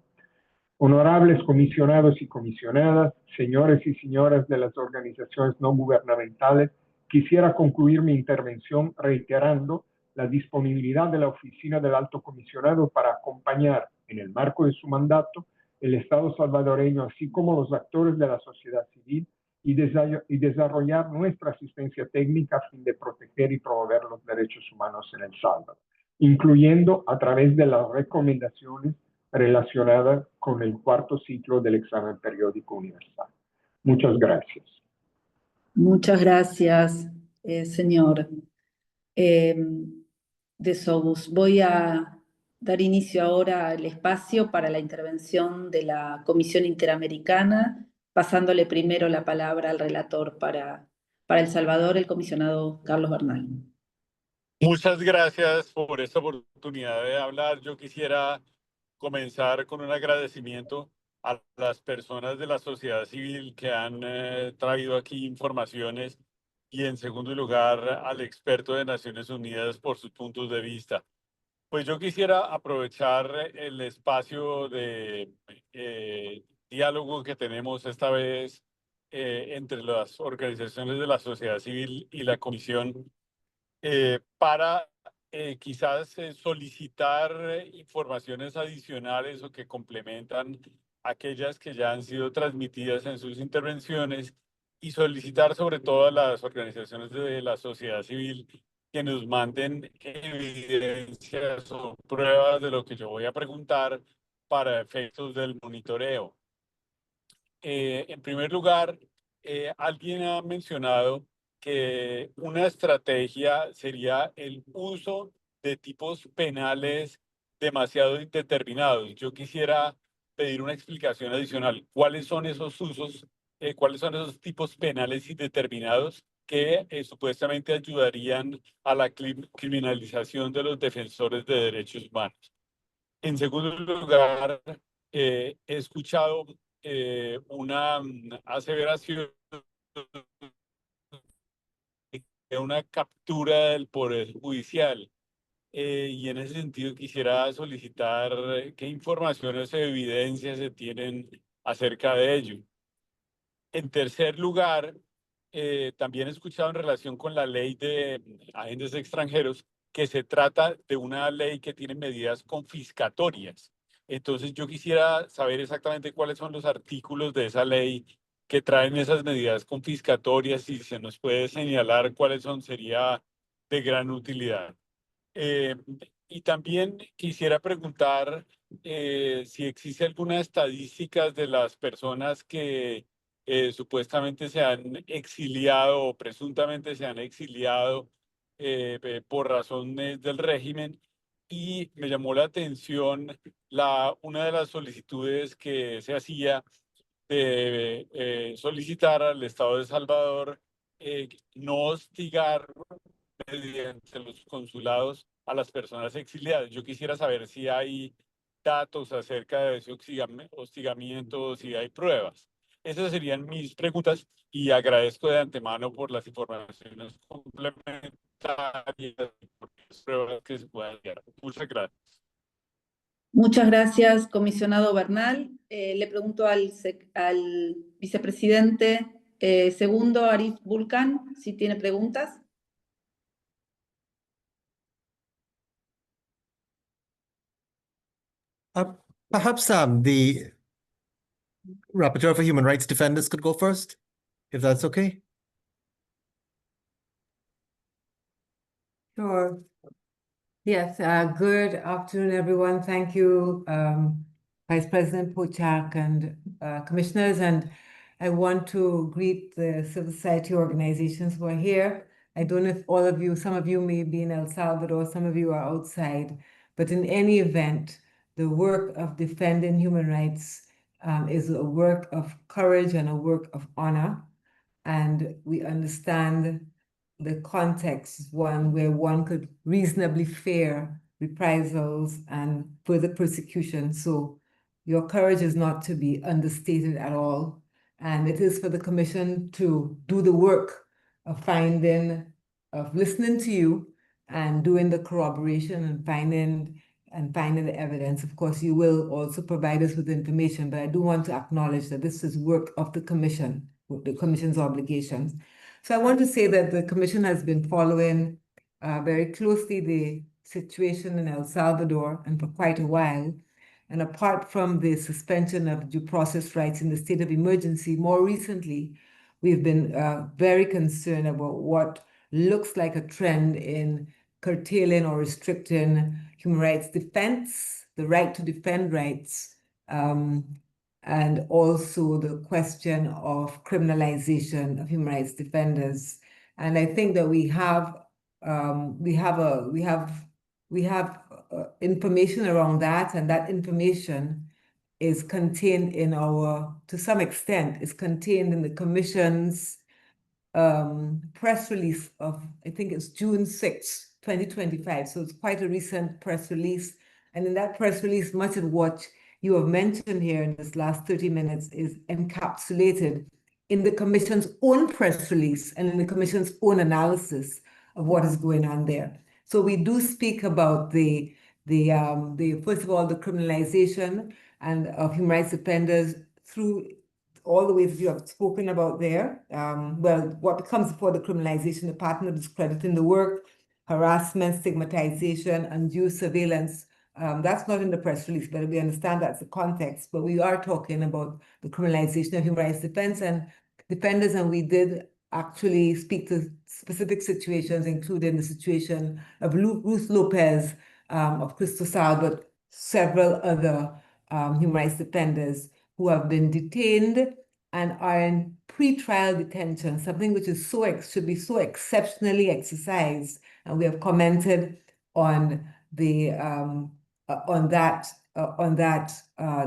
Honorables comisionados y comisionadas, señores y señoras de las organizaciones no gubernamentales, quisiera concluir mi intervención reiterando la disponibilidad de la Oficina del Alto Comisionado para acompañar, en el marco de su mandato, el Estado salvadoreño, así como los actores de la sociedad civil, y desarrollar nuestra asistencia técnica a fin de proteger y promover los derechos humanos en El Salvador, incluyendo a través de las recomendaciones relacionadas con el cuarto ciclo del examen periódico universal. Muchas gracias. Muchas gracias, señor de Sogus. Voy a dar inicio ahora al espacio para la intervención de la Comisión Interamericana, pasándole primero la palabra al relator para El Salvador, el comisionado Carlos Bernal. Muchas gracias por esta oportunidad de hablar. Yo quisiera comenzar con un agradecimiento a las personas de la sociedad civil que han traído aquí informaciones y en segundo lugar al experto de Naciones Unidas por sus puntos de vista. Pues yo quisiera aprovechar el espacio de diálogo que tenemos esta vez entre las organizaciones de la sociedad civil y la Comisión para quizás solicitar informaciones adicionales o que complementan aquellas que ya han sido transmitidas en sus intervenciones y solicitar sobre todo a las organizaciones de la sociedad civil que nos manden evidencias o pruebas de lo que yo voy a preguntar para efectos del monitoreo. En primer lugar, alguien ha mencionado que una estrategia sería el uso de tipos penales demasiado indeterminados. Yo quisiera pedir una explicación adicional. ¿Cuáles son esos usos? ¿Cuáles son esos tipos penales indeterminados que supuestamente ayudarían a la criminalización de los defensores de derechos humanos? En segundo lugar, he escuchado una aseveración de una captura del Poder Judicial. Y en ese sentido quisiera solicitar qué informaciones o evidencias se tienen acerca de ello. En tercer lugar, también he escuchado en relación con la ley de agentes extranjeros que se trata de una ley que tiene medidas confiscatorias. Entonces yo quisiera saber exactamente cuáles son los artículos de esa ley que traen esas medidas confiscatorias y se nos puede señalar cuáles son, sería de gran utilidad. Y también quisiera preguntar si existe alguna estadística de las personas que supuestamente se han exiliado o presuntamente se han exiliado por razones del régimen. Y me llamó la atención una de las solicitudes que se hacía de solicitar al Estado de El Salvador no hostigar mediante los consulados a las personas exiliadas. Yo quisiera saber si hay datos acerca de ese hostigamiento, si hay pruebas. Esas serían mis preguntas y agradezco de antemano por las informaciones complementarias y por las pruebas que se puedan enviar. Muchas gracias. Muchas gracias, comisionado Bernal. Le pregunto al vicepresidente segundo, Arif Vulcan, si tiene preguntas. Perhaps the Rapporteur for Human Rights Defenders could go first, if that's okay. Sure. Yes, good afternoon, everyone. Thank you, Vice President Pochak and commissioners. And I want to greet the civil society organizations who are here. I don't know if all of you, some of you may be in El Salvador, some of you are outside, but in any event, the work of defending human rights is a work of courage and a work of honor. And we understand the context is one where one could reasonably fear reprisals and further persecution. So your courage is not to be understated at all. And it is for the Commission to do the work of listening to you and doing the corroboration and finding the evidence. Of course, you will also provide us with information, but I do want to acknowledge that this is work of the Commission, the Commission's obligations. So I want to say that the Commission has been following very closely the situation in El Salvador and for quite a while. And apart from the suspension of due process rights in the state of emergency, more recently, we've been very concerned about what looks like a trend in curtailing or restricting human rights defense, the right to defend rights, and also the question of criminalization of human rights defenders. And I think that we have information around that, and that information is contained in to some extent, is contained in the Commission's press release of, I think it's June 6, 2025. So it's quite a recent press release. And in that press release, much of what you have mentioned here in this last 30 minutes is encapsulated in the Commission's own press release and in the Commission's own analysis of what is going on there. So we do speak about the first of all, the criminalization and of human rights defenders through all the ways you have spoken about there. Well, what comes before the criminalization, the pattern of discrediting the work, harassment, stigmatization, undue surveillance. That's not in the press release, but we understand that's the context. But we are talking about the criminalization of human rights defenders, and we did actually speak to specific situations, including the situation of Ruth Lopez, of Cristosal, but several other human rights defenders who have been detained and are in pre-trial detention, something which is should be so exceptionally exercised. And we have commented on the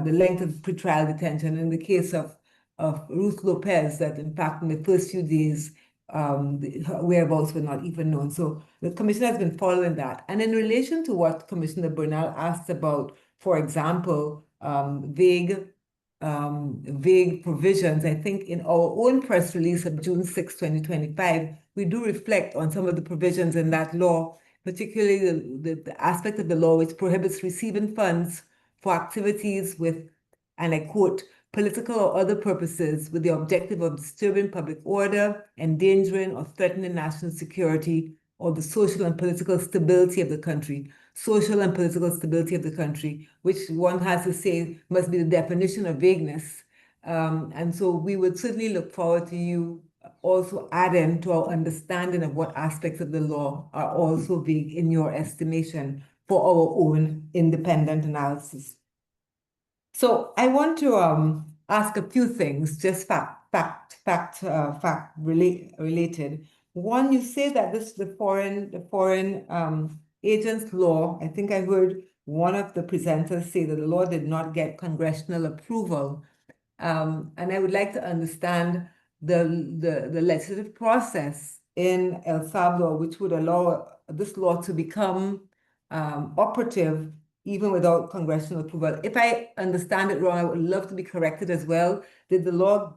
length of pre-trial detention. In the case of Ruth Lopez, that in fact in the first few days, her whereabouts were not even known. So the Commission has been following that. And in relation to what Commissioner Bernal asked about, for example, vague provisions, I think in our own press release of June 6, 2025, we do reflect on some of the provisions in that law, particularly the aspect of the law which prohibits receiving funds for activities with, and I quote, political or other purposes with the objective of disturbing public order, endangering or threatening national security or the social and political stability of the country. Social and political stability of the country, which one has to say must be the definition of vagueness. And so we would certainly look forward to you also adding to our understanding of what aspects of the law are also vague in your estimation for our own independent analysis. So I want to ask a few things, just fact related. One, you say that the foreign agents law, I think I heard one of the presenters say that the law did not get congressional approval. And I would like to understand the legislative process in El Salvador, which would allow this law to become operative even without congressional approval. If I understand it wrong, I would love to be corrected as well. Did the law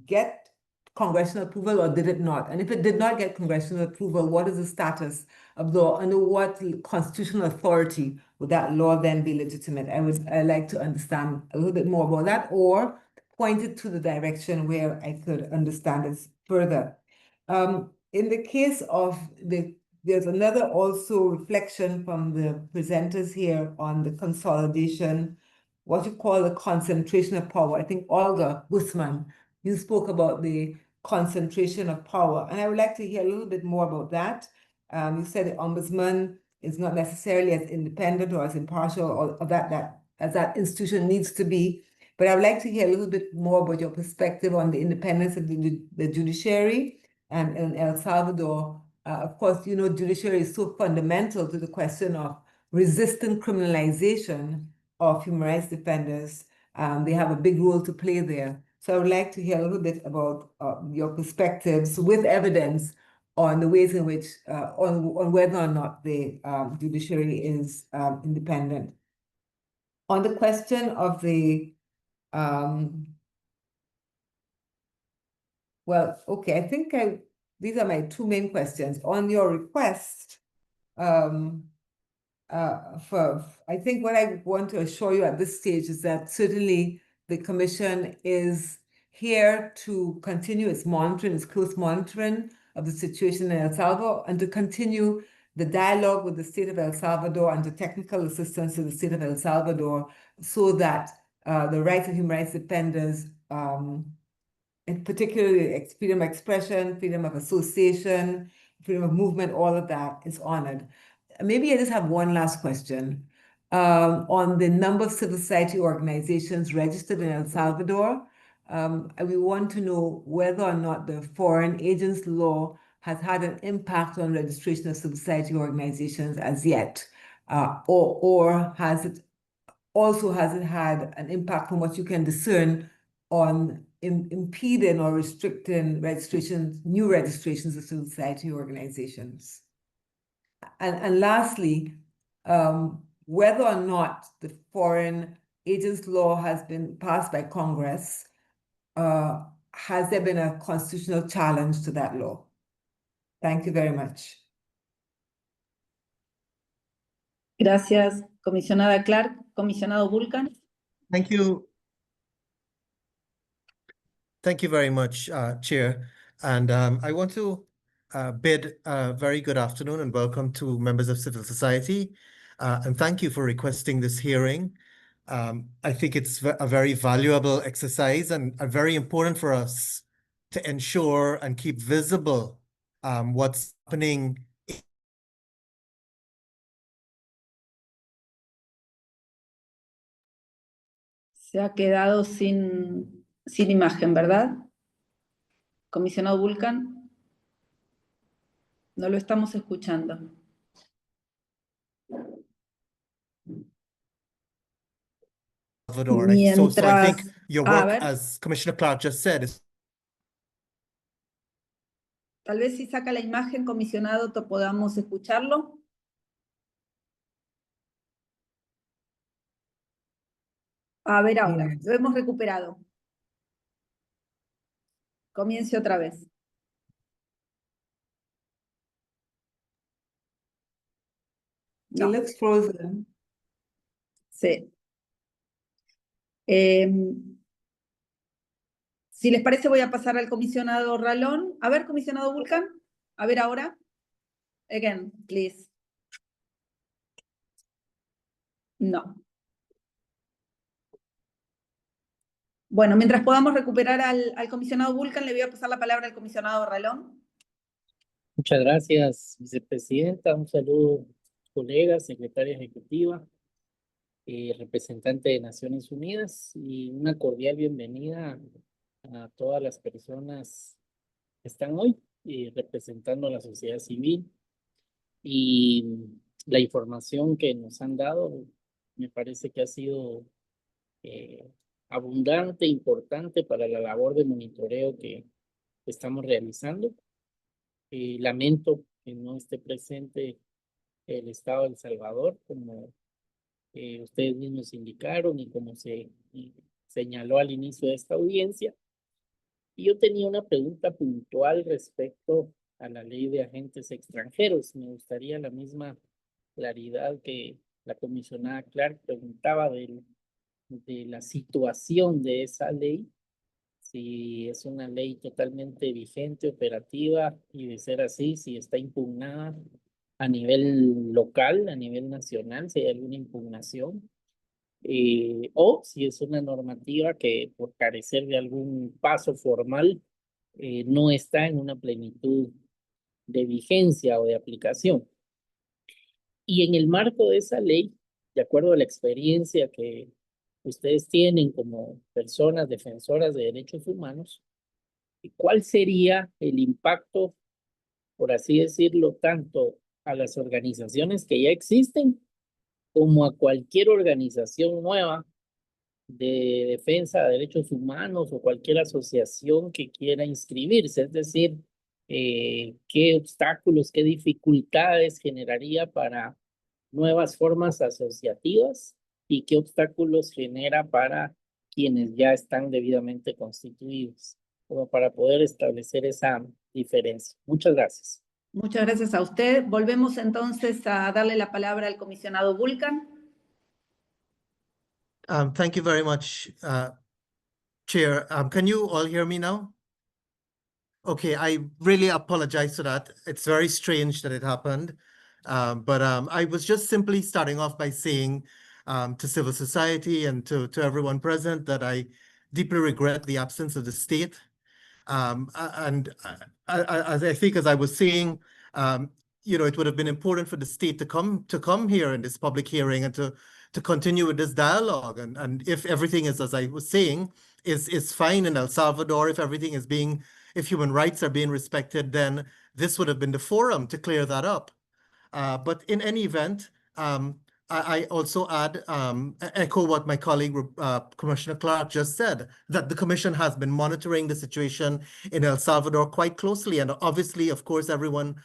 get congressional approval or did it not? And if it did not get congressional approval, what is the status of the law? Under what constitutional authority would that law then be legitimate? I'd like to understand a little bit more about that, or point it to the direction where I could understand it further. In the case of there's another also reflection from the presenters here on the consolidation, what you call the concentration of power. I think Olga Guzman, you spoke about the concentration of power, and I would like to hear a little bit more about that. You said the ombudsman is not necessarily as independent or as impartial or as that institution needs to be, but I would like to hear a little bit more about your perspective on the independence of the judiciary and in El Salvador. Of course, you know, judiciary is so fundamental to the question of resisting criminalization of human rights defenders. They have a big role to play there. So I would like to hear a little bit about your perspectives with evidence on the ways in which, on whether or not the judiciary is independent. On the question of the, well, okay, I think these are my two main questions. On your request, I think what I want to assure you at this stage is that certainly the Commission is here to continue its monitoring, its close monitoring of the situation in El Salvador, and to continue the dialogue with the state of El Salvador and the technical assistance to the state of El Salvador, so that the rights of human rights defenders, and particularly freedom of expression, freedom of association, freedom of movement, all of that is honored. Maybe I just have one last question on the number of civil society organizations registered in El Salvador. We want to know whether or not the foreign agents law has had an impact on registration of civil society organizations as yet, or has it had an impact from what you can discern on impeding or restricting new registrations of civil society organizations? And lastly, whether or not the foreign agents law has been passed by Congress, has there been a constitutional challenge to that law? Thank you very much. Gracias, comisionada Clark. Comisionado Vulcan. Thank you. Thank you very much, Chair. And I want to bid a very good afternoon and welcome to members of civil society. And thank you for requesting this hearing. I think it's a very valuable exercise and very important for us to ensure and keep visible what's happening. Se ha quedado sin imagen, ¿verdad? Comisionado Vulcan. No lo estamos escuchando. Salvador. So I think your work, as Commissioner Clark just said, is tal vez si saca la imagen, comisionado, podamos escucharlo. A ver ahora, lo hemos recuperado. Comience otra vez. No. It looks frozen. Sí. Si les parece, voy a pasar al comisionado Ralón. A ver, comisionado Vulcan. A ver ahora. Again, please. No. Bueno, mientras podamos recuperar al comisionado Vulcan, le voy a pasar la palabra al comisionado Ralón. Muchas gracias, vicepresidenta. Un saludo, colegas, secretaria ejecutiva, representante de Naciones Unidas, y una cordial bienvenida a todas las personas que están hoy representando a la sociedad civil. Y la información que nos han dado me parece que ha sido abundante, importante para la labor de monitoreo que estamos realizando. Lamento que no esté presente el Estado de El Salvador, como ustedes mismos indicaron y como se señaló al inicio de esta audiencia. Y yo tenía una pregunta puntual respecto a la ley de agentes extranjeros. Me gustaría la misma claridad que la comisionada Clark preguntaba de la situación de esa ley, si es una ley totalmente vigente, operativa, y de ser así, si está impugnada a nivel local, a nivel nacional, si hay alguna impugnación, o si es una normativa que por carecer de algún paso formal no está en una plenitud de vigencia o de aplicación. Y en el marco de esa ley, de acuerdo a la experiencia que ustedes tienen como personas defensoras de derechos humanos, ¿cuál sería el impacto, por así decirlo, tanto a las organizaciones que ya existen como a cualquier organización nueva de defensa de derechos humanos o cualquier asociación que quiera inscribirse? Es decir, qué obstáculos, qué dificultades generaría para nuevas formas asociativas y qué obstáculos genera para quienes ya están debidamente constituidos, como para poder establecer esa diferencia. Muchas gracias. Muchas gracias a usted. Volvemos entonces a darle la palabra al comisionado Vulcan. Thank you very much, Chair. Can you all hear me now? Okay, I really apologize for that. It's very strange that it happened. But I was just simply starting off by saying to civil society and to everyone present that I deeply regret the absence of the state. And I think, as I was saying, you know, it would have been important for the state to come here in this public hearing and to continue with this dialogue. And if everything is, as I was saying, is fine in El Salvador, if human rights are being respected, then this would have been the forum to clear that up. But in any event, I also echo what my colleague, Commissioner Clark, just said, that the Commission has been monitoring the situation in El Salvador quite closely. And obviously, of course, everyone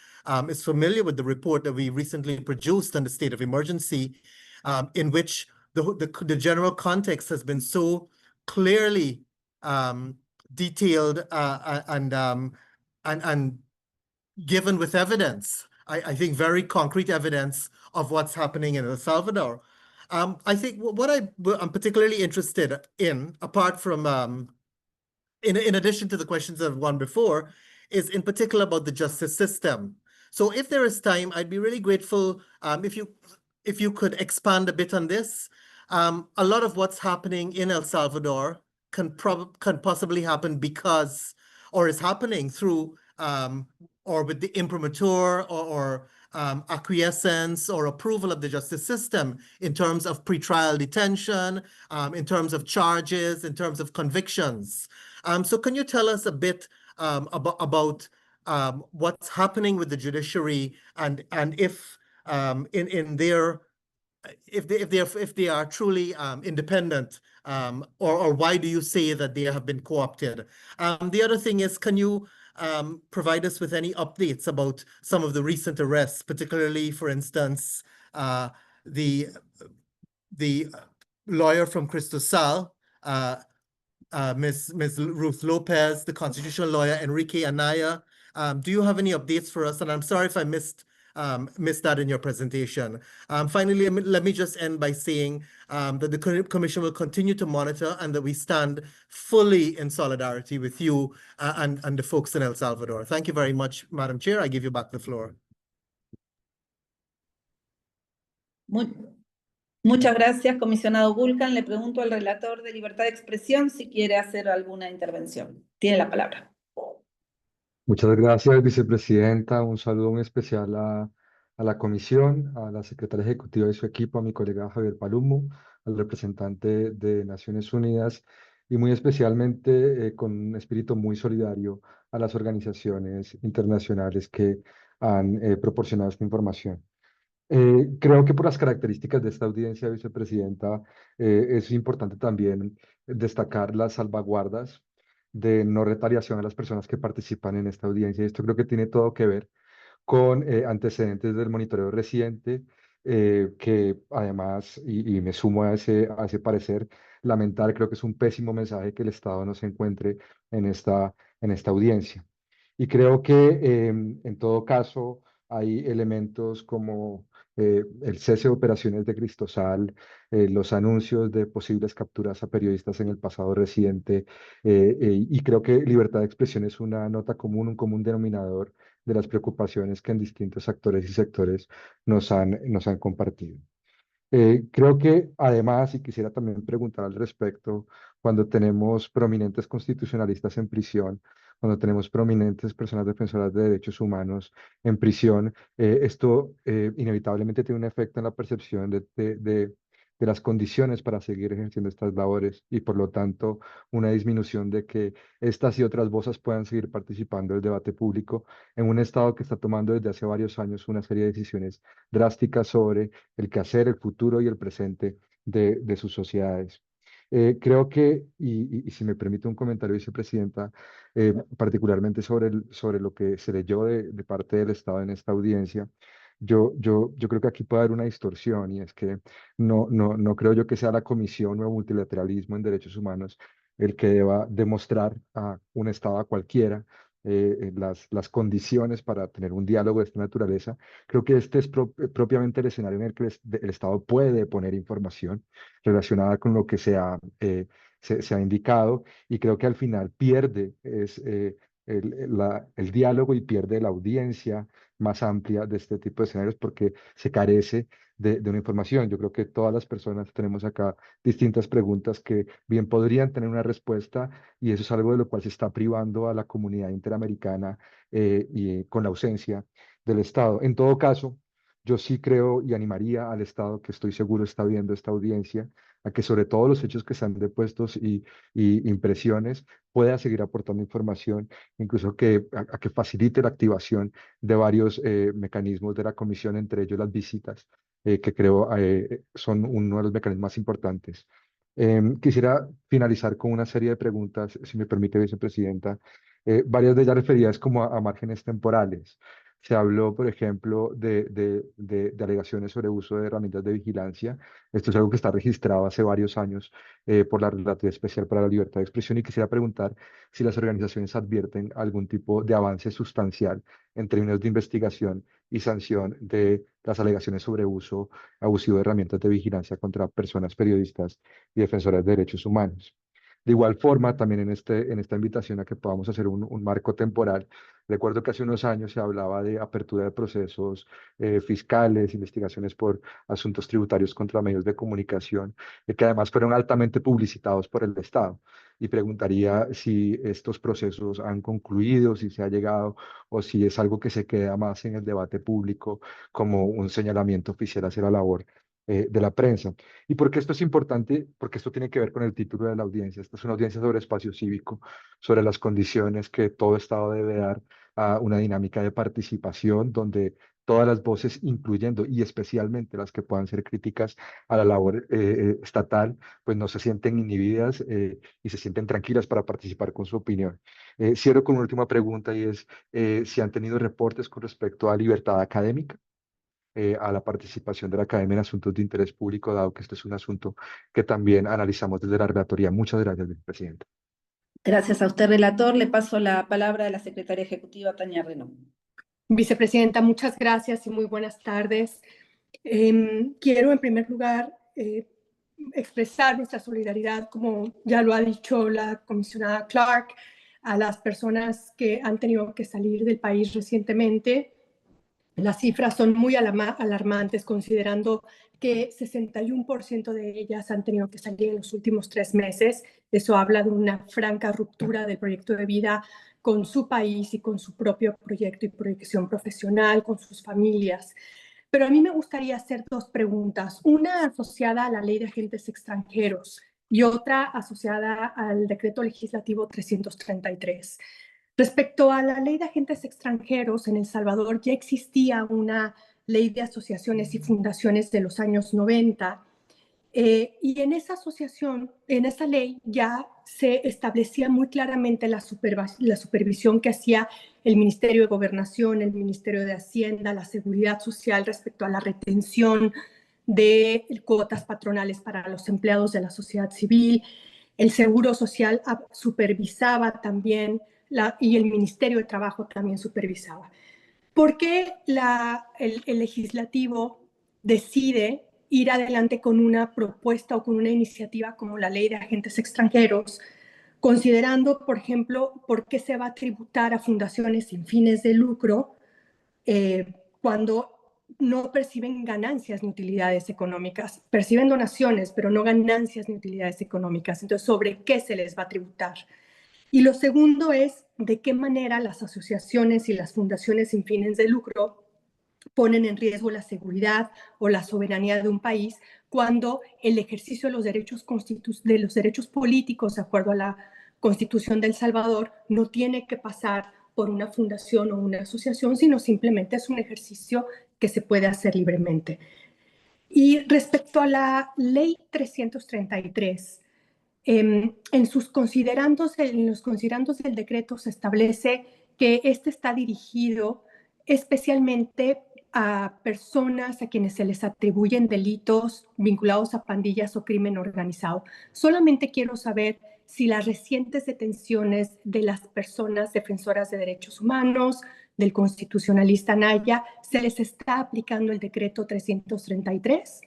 is familiar with the report that we recently produced on the state of emergency, in which the general context has been so clearly detailed and given with evidence. I think very concrete evidence of what's happening in El Salvador. I think what I'm particularly interested in, apart from, in addition to the questions that have gone before, is in particular about the justice system. So if there is time, I'd be really grateful if you could expand a bit on this. A lot of what's happening in El Salvador can possibly happen because, or is happening through, or with the imprimatur or acquiescence or approval of the justice system in terms of pretrial detention, in terms of charges, in terms of convictions. So can you tell us a bit about what's happening with the judiciary and if if they are truly independent, or why do you say that they have been co-opted? The other thing is, can you provide us with any updates about some of the recent arrests, particularly, for instance, the lawyer from Cristosal, Ms. Ruth Lopez, the constitutional lawyer Enrique Anaya. Do you have any updates for us? And I'm sorry if I missed that in your presentation. Finally, let me just end by saying that the Commission will continue to monitor and that we stand fully in solidarity with you and the folks in El Salvador. Thank you very much, Madam Chair. I give you back the floor. Muchas gracias, comisionado Vulcan. Le pregunto al relator de libertad de expresión si quiere hacer alguna intervención. Tiene la palabra. Muchas gracias, vicepresidenta. Un saludo muy especial a la comisión, a la secretaria ejecutiva y su equipo, a mi colega Javier Palumo, al representante de Naciones Unidas y muy especialmente con un espíritu muy solidario a las organizaciones internacionales que han proporcionado esta información. Creo que por las características de esta audiencia, vicepresidenta, es importante también destacar las salvaguardas de no retaliación a las personas que participan en esta audiencia. Esto creo que tiene todo que ver con antecedentes del monitoreo reciente, que además, y me sumo a ese parecer, lamentar, creo que es un pésimo mensaje que el Estado no se encuentre en esta audiencia. Y creo que en todo caso hay elementos como el cese de operaciones de Cristosal, los anuncios de posibles capturas a periodistas en el pasado reciente, y creo que libertad de expresión es una nota común, un común denominador de las preocupaciones que en distintos actores y sectores nos han compartido. Creo que además, y quisiera también preguntar al respecto, cuando tenemos prominentes constitucionalistas en prisión, cuando tenemos prominentes personas defensoras de derechos humanos en prisión, esto inevitablemente tiene un efecto en la percepción de las condiciones para seguir ejerciendo estas labores y por lo tanto una disminución de que estas y otras voces puedan seguir participando del debate público en un Estado que está tomando desde hace varios años una serie de decisiones drásticas sobre el quehacer, el futuro y el presente de sus sociedades. Creo que, y si me permite un comentario, vicepresidenta, particularmente sobre lo que se leyó de parte del Estado en esta audiencia, yo creo que aquí puede haber una distorsión y es que no creo yo que sea la Comisión o el multilateralismo en derechos humanos el que deba demostrar a un Estado a cualquiera las condiciones para tener un diálogo de esta naturaleza. Creo que este es propiamente el escenario en el que el Estado puede poner información relacionada con lo que se ha indicado y creo que al final pierde el diálogo y pierde la audiencia más amplia de este tipo de escenarios porque se carece de una información. Yo creo que todas las personas tenemos acá distintas preguntas que bien podrían tener una respuesta y eso es algo de lo cual se está privando a la comunidad interamericana y con la ausencia del Estado. En todo caso, yo sí creo y animaría al Estado, que estoy seguro está viendo esta audiencia, a que sobre todos los hechos que están depuestos y impresiones pueda seguir aportando información, incluso a que facilite la activación de varios mecanismos de la Comisión, entre ellos las visitas, que creo son uno de los mecanismos más importantes. Quisiera finalizar con una serie de preguntas, si me permite, vicepresidenta, varias de ellas referidas como a márgenes temporales. Se habló, por ejemplo, de alegaciones sobre uso de herramientas de vigilancia. Esto es algo que está registrado hace varios años por la Relatoría Especial para la Libertad de Expresión y quisiera preguntar si las organizaciones advierten algún tipo de avance sustancial en términos de investigación y sanción de las alegaciones sobre uso abusivo de herramientas de vigilancia contra personas periodistas y defensoras de derechos humanos. De igual forma, también en esta invitación a que podamos hacer un marco temporal, recuerdo que hace unos años se hablaba de apertura de procesos fiscales, investigaciones por asuntos tributarios contra medios de comunicación, que además fueron altamente publicitados por el Estado. Y preguntaría si estos procesos han concluido, si se ha llegado o si es algo que se queda más en el debate público como un señalamiento oficial hacia la labor de la prensa. ¿Y por qué esto es importante? Porque esto tiene que ver con el título de la audiencia. Esta es una audiencia sobre espacio cívico, sobre las condiciones que todo Estado debe dar a una dinámica de participación donde todas las voces, incluyendo y especialmente las que puedan ser críticas a la labor estatal, pues no se sienten inhibidas y se sienten tranquilas para participar con su opinión. Cierro con una última pregunta y es si han tenido reportes con respecto a libertad académica, a la participación de la academia en asuntos de interés público, dado que este es un asunto que también analizamos desde la relatoría. Muchas gracias, vicepresidenta. Gracias a usted, relator. Le paso la palabra a la secretaria ejecutiva, Tania Renaud. Vicepresidenta, muchas gracias y muy buenas tardes. Quiero, en primer lugar, expresar nuestra solidaridad, como ya lo ha dicho la comisionada Clark, a las personas que han tenido que salir del país recientemente. Las cifras son muy alarmantes, considerando que 61% de ellas han tenido que salir en los últimos 3 meses. Eso habla de una franca ruptura del proyecto de vida con su país y con su propio proyecto y proyección profesional, con sus familias. Pero a mí me gustaría hacer 2 preguntas, una asociada a la Ley de Agentes Extranjeros y otra asociada al Decreto Legislativo 333. Respecto a la Ley de Agentes Extranjeros, en El Salvador ya existía una ley de asociaciones y fundaciones de los años 90 Y en esa asociación, en esa ley, ya se establecía muy claramente la supervisión que hacía el Ministerio de Gobernación, el Ministerio de Hacienda, la Seguridad Social respecto a la retención de cuotas patronales para los empleados de la sociedad civil. El Seguro Social supervisaba también, y el Ministerio de Trabajo también supervisaba. ¿Por qué el legislativo decide ir adelante con una propuesta o con una iniciativa como la Ley de Agentes Extranjeros, considerando, por ejemplo, por qué se va a tributar a fundaciones sin fines de lucro cuando no perciben ganancias ni utilidades económicas? Perciben donaciones, pero no ganancias ni utilidades económicas. Entonces, ¿sobre qué se les va a tributar? Y lo segundo es de qué manera las asociaciones y las fundaciones sin fines de lucro ponen en riesgo la seguridad o la soberanía de un país cuando el ejercicio de los derechos políticos, de acuerdo a la Constitución de El Salvador, no tiene que pasar por una fundación o una asociación, sino simplemente es un ejercicio que se puede hacer libremente. Y respecto a la Ley 333, en los considerandos del decreto se establece que este está dirigido especialmente a personas a quienes se les atribuyen delitos vinculados a pandillas o crimen organizado. Solamente quiero saber si las recientes detenciones de las personas defensoras de derechos humanos, del constitucionalista Anaya, se les está aplicando el decreto 333,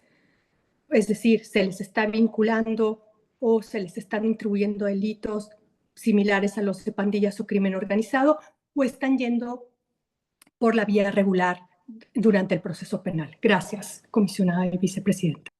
es decir, se les está vinculando o se les están atribuyendo delitos similares a los de pandillas o crimen organizado, o están yendo por la vía regular durante el proceso penal. Gracias, comisionada y vicepresidenta.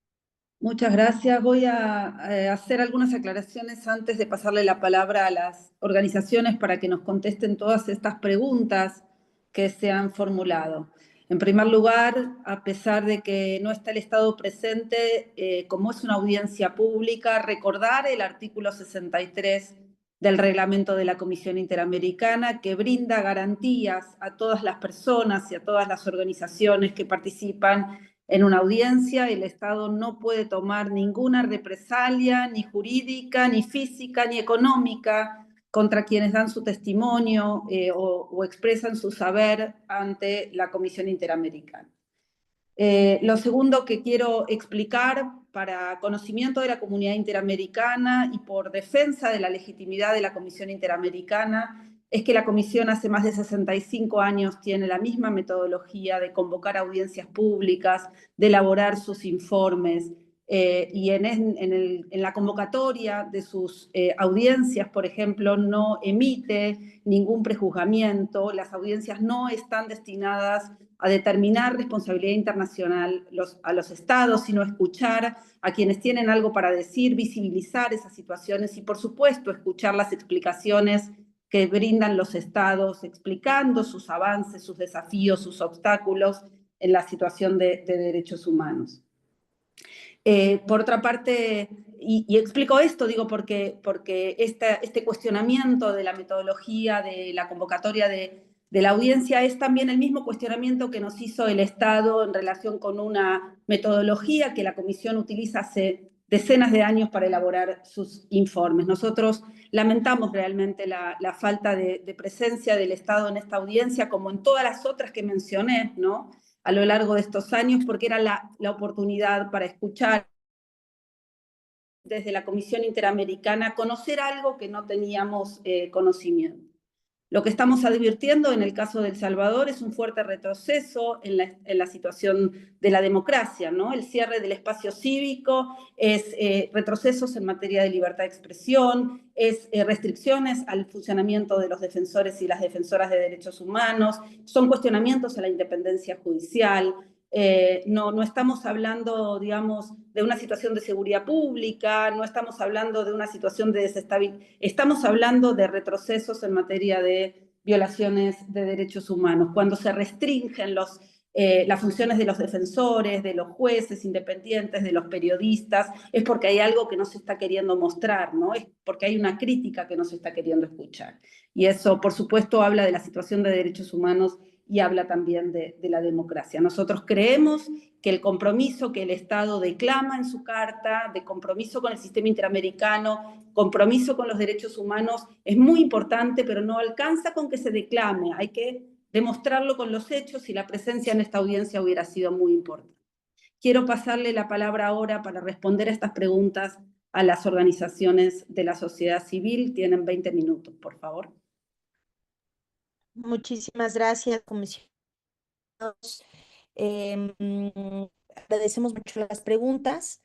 Muchas gracias. Voy a hacer algunas aclaraciones antes de pasarle la palabra a las organizaciones para que nos contesten todas estas preguntas que se han formulado. En primer lugar, a pesar de que no está el Estado presente, como es una audiencia pública, recordar el artículo 63 del reglamento de la Comisión Interamericana, que brinda garantías a todas las personas y a todas las organizaciones que participan en una audiencia. El Estado no puede tomar ninguna represalia, ni jurídica, ni física, ni económica, contra quienes dan su testimonio o expresan su saber ante la Comisión Interamericana. Lo segundo que quiero explicar, para conocimiento de la comunidad interamericana y por defensa de la legitimidad de la Comisión Interamericana, es que la Comisión hace más de 65 años tiene la misma metodología de convocar audiencias públicas, de elaborar sus informes, y en la convocatoria de sus audiencias, por ejemplo, no emite ningún prejuzgamiento. Las audiencias no están destinadas a determinar responsabilidad internacional a los estados, sino escuchar a quienes tienen algo para decir, visibilizar esas situaciones y, por supuesto, escuchar las explicaciones que brindan los estados, explicando sus avances, sus desafíos, sus obstáculos en la situación de derechos humanos. Por otra parte, y explico esto, digo, porque este cuestionamiento de la metodología de la convocatoria de la audiencia es también el mismo cuestionamiento que nos hizo el Estado en relación con una metodología que la Comisión utiliza hace decenas de años para elaborar sus informes. Nosotros lamentamos realmente la falta de presencia del Estado en esta audiencia, como en todas las otras que mencioné, ¿no?, a lo largo de estos años, porque era la oportunidad para escuchar desde la Comisión Interamericana, conocer algo que no teníamos conocimiento. Lo que estamos advirtiendo en el caso de El Salvador es un fuerte retroceso en la situación de la democracia, ¿no? El cierre del espacio cívico, es retrocesos en materia de libertad de expresión, es restricciones al funcionamiento de los defensores y las defensoras de derechos humanos, son cuestionamientos a la independencia judicial. No estamos hablando, digamos, de una situación de seguridad pública, no estamos hablando de una situación de desestabilización, estamos hablando de retrocesos en materia de violaciones de derechos humanos. Cuando se restringen las funciones de los defensores, de los jueces independientes, de los periodistas, es porque hay algo que no se está queriendo mostrar, ¿no? Es porque hay una crítica que no se está queriendo escuchar. Y eso, por supuesto, habla de la situación de derechos humanos y habla también de la democracia. Nosotros creemos que el compromiso que el Estado declama en su carta, de compromiso con el sistema interamericano, compromiso con los derechos humanos, es muy importante, pero no alcanza con que se declame, hay que demostrarlo con los hechos, y la presencia en esta audiencia hubiera sido muy importante. Quiero pasarle la palabra ahora para responder a estas preguntas a las organizaciones de la sociedad civil. Tienen 20 minutos, por favor. Muchísimas gracias, comisionados. Agradecemos mucho las preguntas.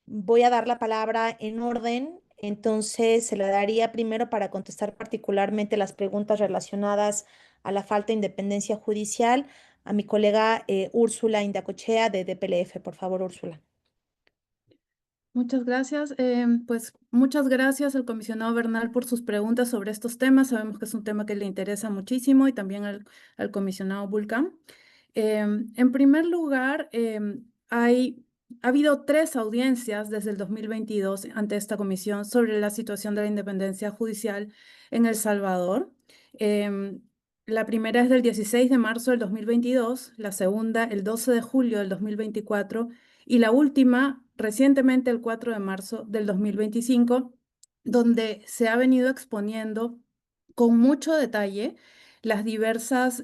Voy a dar la palabra en orden, entonces se la daría primero para contestar particularmente las preguntas relacionadas a la falta de independencia judicial a mi colega Úrsula Indacochea de DPLF. Por favor, Úrsula. Muchas gracias. Pues muchas gracias al comisionado Bernal por sus preguntas sobre estos temas. Sabemos que es un tema que le interesa muchísimo, y también al comisionado Vulcán. En primer lugar, ha habido 3 audiencias desde el 2022 ante esta comisión sobre la situación de la independencia judicial en El Salvador. La primera es del 16 de marzo del 2022, la segunda el 12 de julio del 2024 y la última recientemente el 4 de marzo del 2025, donde se ha venido exponiendo con mucho detalle las diversas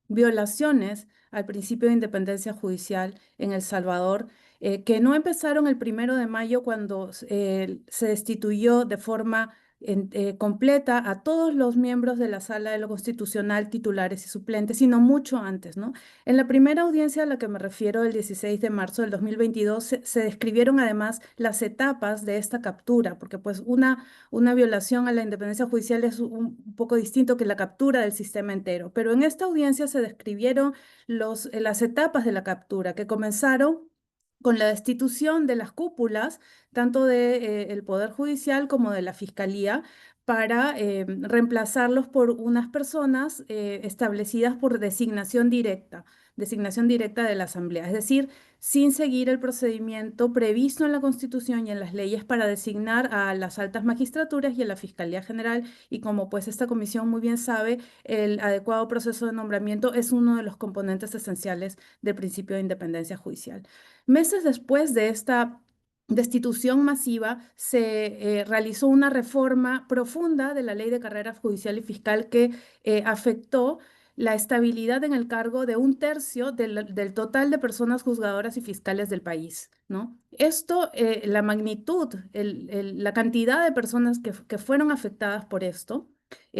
violaciones al principio de independencia judicial en El Salvador, que no empezaron el 1 de mayo cuando se destituyó de forma completa a todos los miembros de la Sala de lo Constitucional, titulares y suplentes, sino mucho antes, ¿no? En la primera audiencia a la que me refiero, el 16 de marzo del 2022, se describieron además las etapas de esta captura, porque pues una violación a la independencia judicial es un poco distinto que la captura del sistema entero. Pero en esta audiencia se describieron las etapas de la captura, que comenzaron con la destitución de las cúpulas, tanto del Poder Judicial como de la Fiscalía, para reemplazarlos por unas personas establecidas por designación directa de la Asamblea, es decir, sin seguir el procedimiento previsto en la Constitución y en las leyes para designar a las altas magistraturas y a la Fiscalía General. Y como pues esta comisión muy bien sabe, el adecuado proceso de nombramiento es uno de los componentes esenciales del principio de independencia judicial. Meses después de esta destitución masiva, se realizó una reforma profunda de la Ley de Carrera Judicial y Fiscal que afectó la estabilidad en el cargo de 1/3 del total de personas juzgadoras y fiscales del país, ¿no? Esto, la magnitud, la cantidad de personas que fueron afectadas por esto,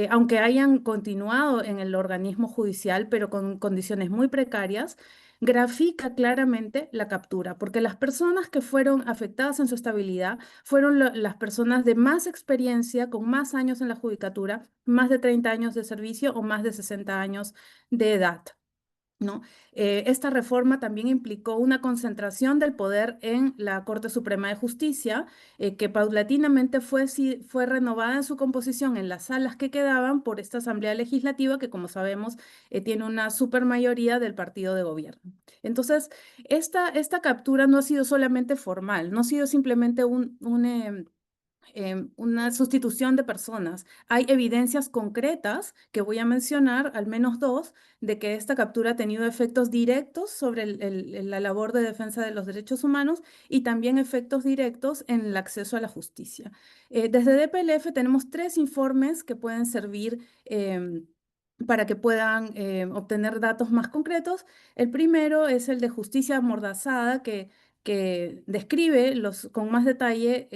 aunque hayan continuado en el organismo judicial, pero con condiciones muy precarias, grafica claramente la captura, porque las personas que fueron afectadas en su estabilidad fueron las personas de más experiencia, con más años en la judicatura, más de 30 años de servicio o más de 60 años de edad, ¿no? Esta reforma también implicó una concentración del poder en la Corte Suprema de Justicia, que paulatinamente fue renovada en su composición en las salas que quedaban por esta Asamblea Legislativa, que como sabemos tiene una supermayoría del partido de gobierno. Entonces, esta captura no ha sido solamente formal, no ha sido simplemente una sustitución de personas. Hay evidencias concretas, que voy a mencionar, al menos 2, de que esta captura ha tenido efectos directos sobre la labor de defensa de los derechos humanos y también efectos directos en el acceso a la justicia. Desde DPLF tenemos 3 informes que pueden servir para que puedan obtener datos más concretos. El primero es el de Justicia Amordazada, que describe con más detalle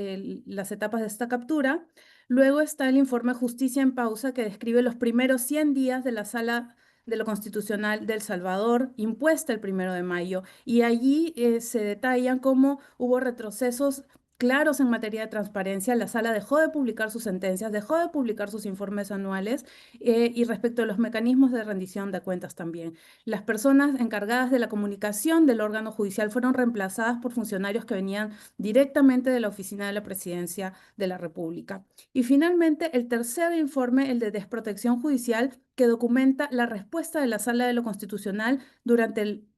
las etapas de esta captura. Luego está el informe Justicia en Pausa, que describe los primeros 100 días de la Sala de lo Constitucional de El Salvador, impuesta el 1 de mayo. Y allí se detallan cómo hubo retrocesos claros en materia de transparencia. La sala dejó de publicar sus sentencias, dejó de publicar sus informes anuales y respecto a los mecanismos de rendición de cuentas también. Las personas encargadas de la comunicación del órgano judicial fueron reemplazadas por funcionarios que venían directamente de la Oficina de la Presidencia de la República. Y finalmente, el tercer informe, el de desprotección judicial, que documenta la respuesta de la Sala de lo Constitucional durante el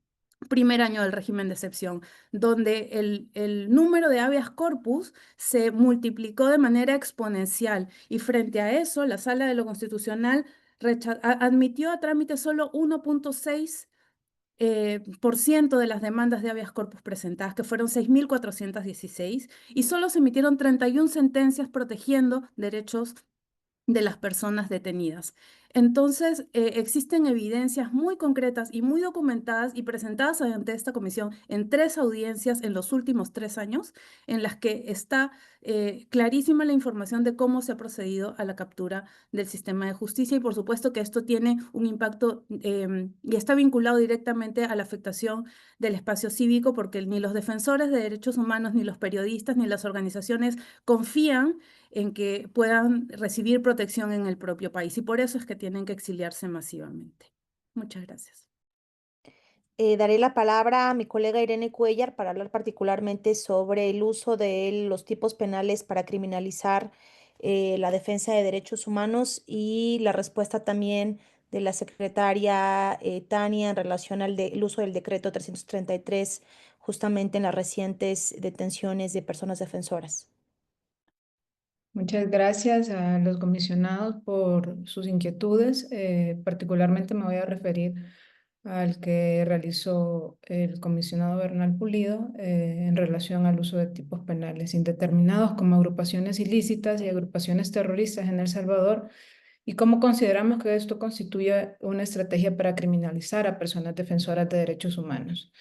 primer año del régimen de excepción, donde el número de habeas corpus se multiplicó de manera exponencial, y frente a eso la Sala de lo Constitucional admitió a trámite solo 1.6% de las demandas de habeas corpus presentadas, que fueron 6.416, y solo se emitieron 31 sentencias protegiendo derechos de las personas detenidas. Entonces, existen evidencias muy concretas y muy documentadas y presentadas ante esta comisión en 3 audiencias en los últimos 3 años, en las que está clarísima la información de cómo se ha procedido a la captura del sistema de justicia, y por supuesto que esto tiene un impacto y está vinculado directamente a la afectación del espacio cívico, porque ni los defensores de derechos humanos, ni los periodistas, ni las organizaciones confían en que puedan recibir protección en el propio país, y por eso es que tienen que exiliarse masivamente. Muchas gracias. Daré la palabra a mi colega Irene Cuellar para hablar particularmente sobre el uso de los tipos penales para criminalizar la defensa de derechos humanos, y la respuesta también de la secretaria Tania en relación al el uso del decreto 333 justamente en las recientes detenciones de personas defensoras. Muchas gracias a los comisionados por sus inquietudes. Particularmente me voy a referir al que realizó el comisionado Bernal Pulido en relación al uso de tipos penales indeterminados como agrupaciones ilícitas y agrupaciones terroristas en El Salvador, y cómo consideramos que esto constituye una estrategia para criminalizar a personas defensoras de derechos humanos.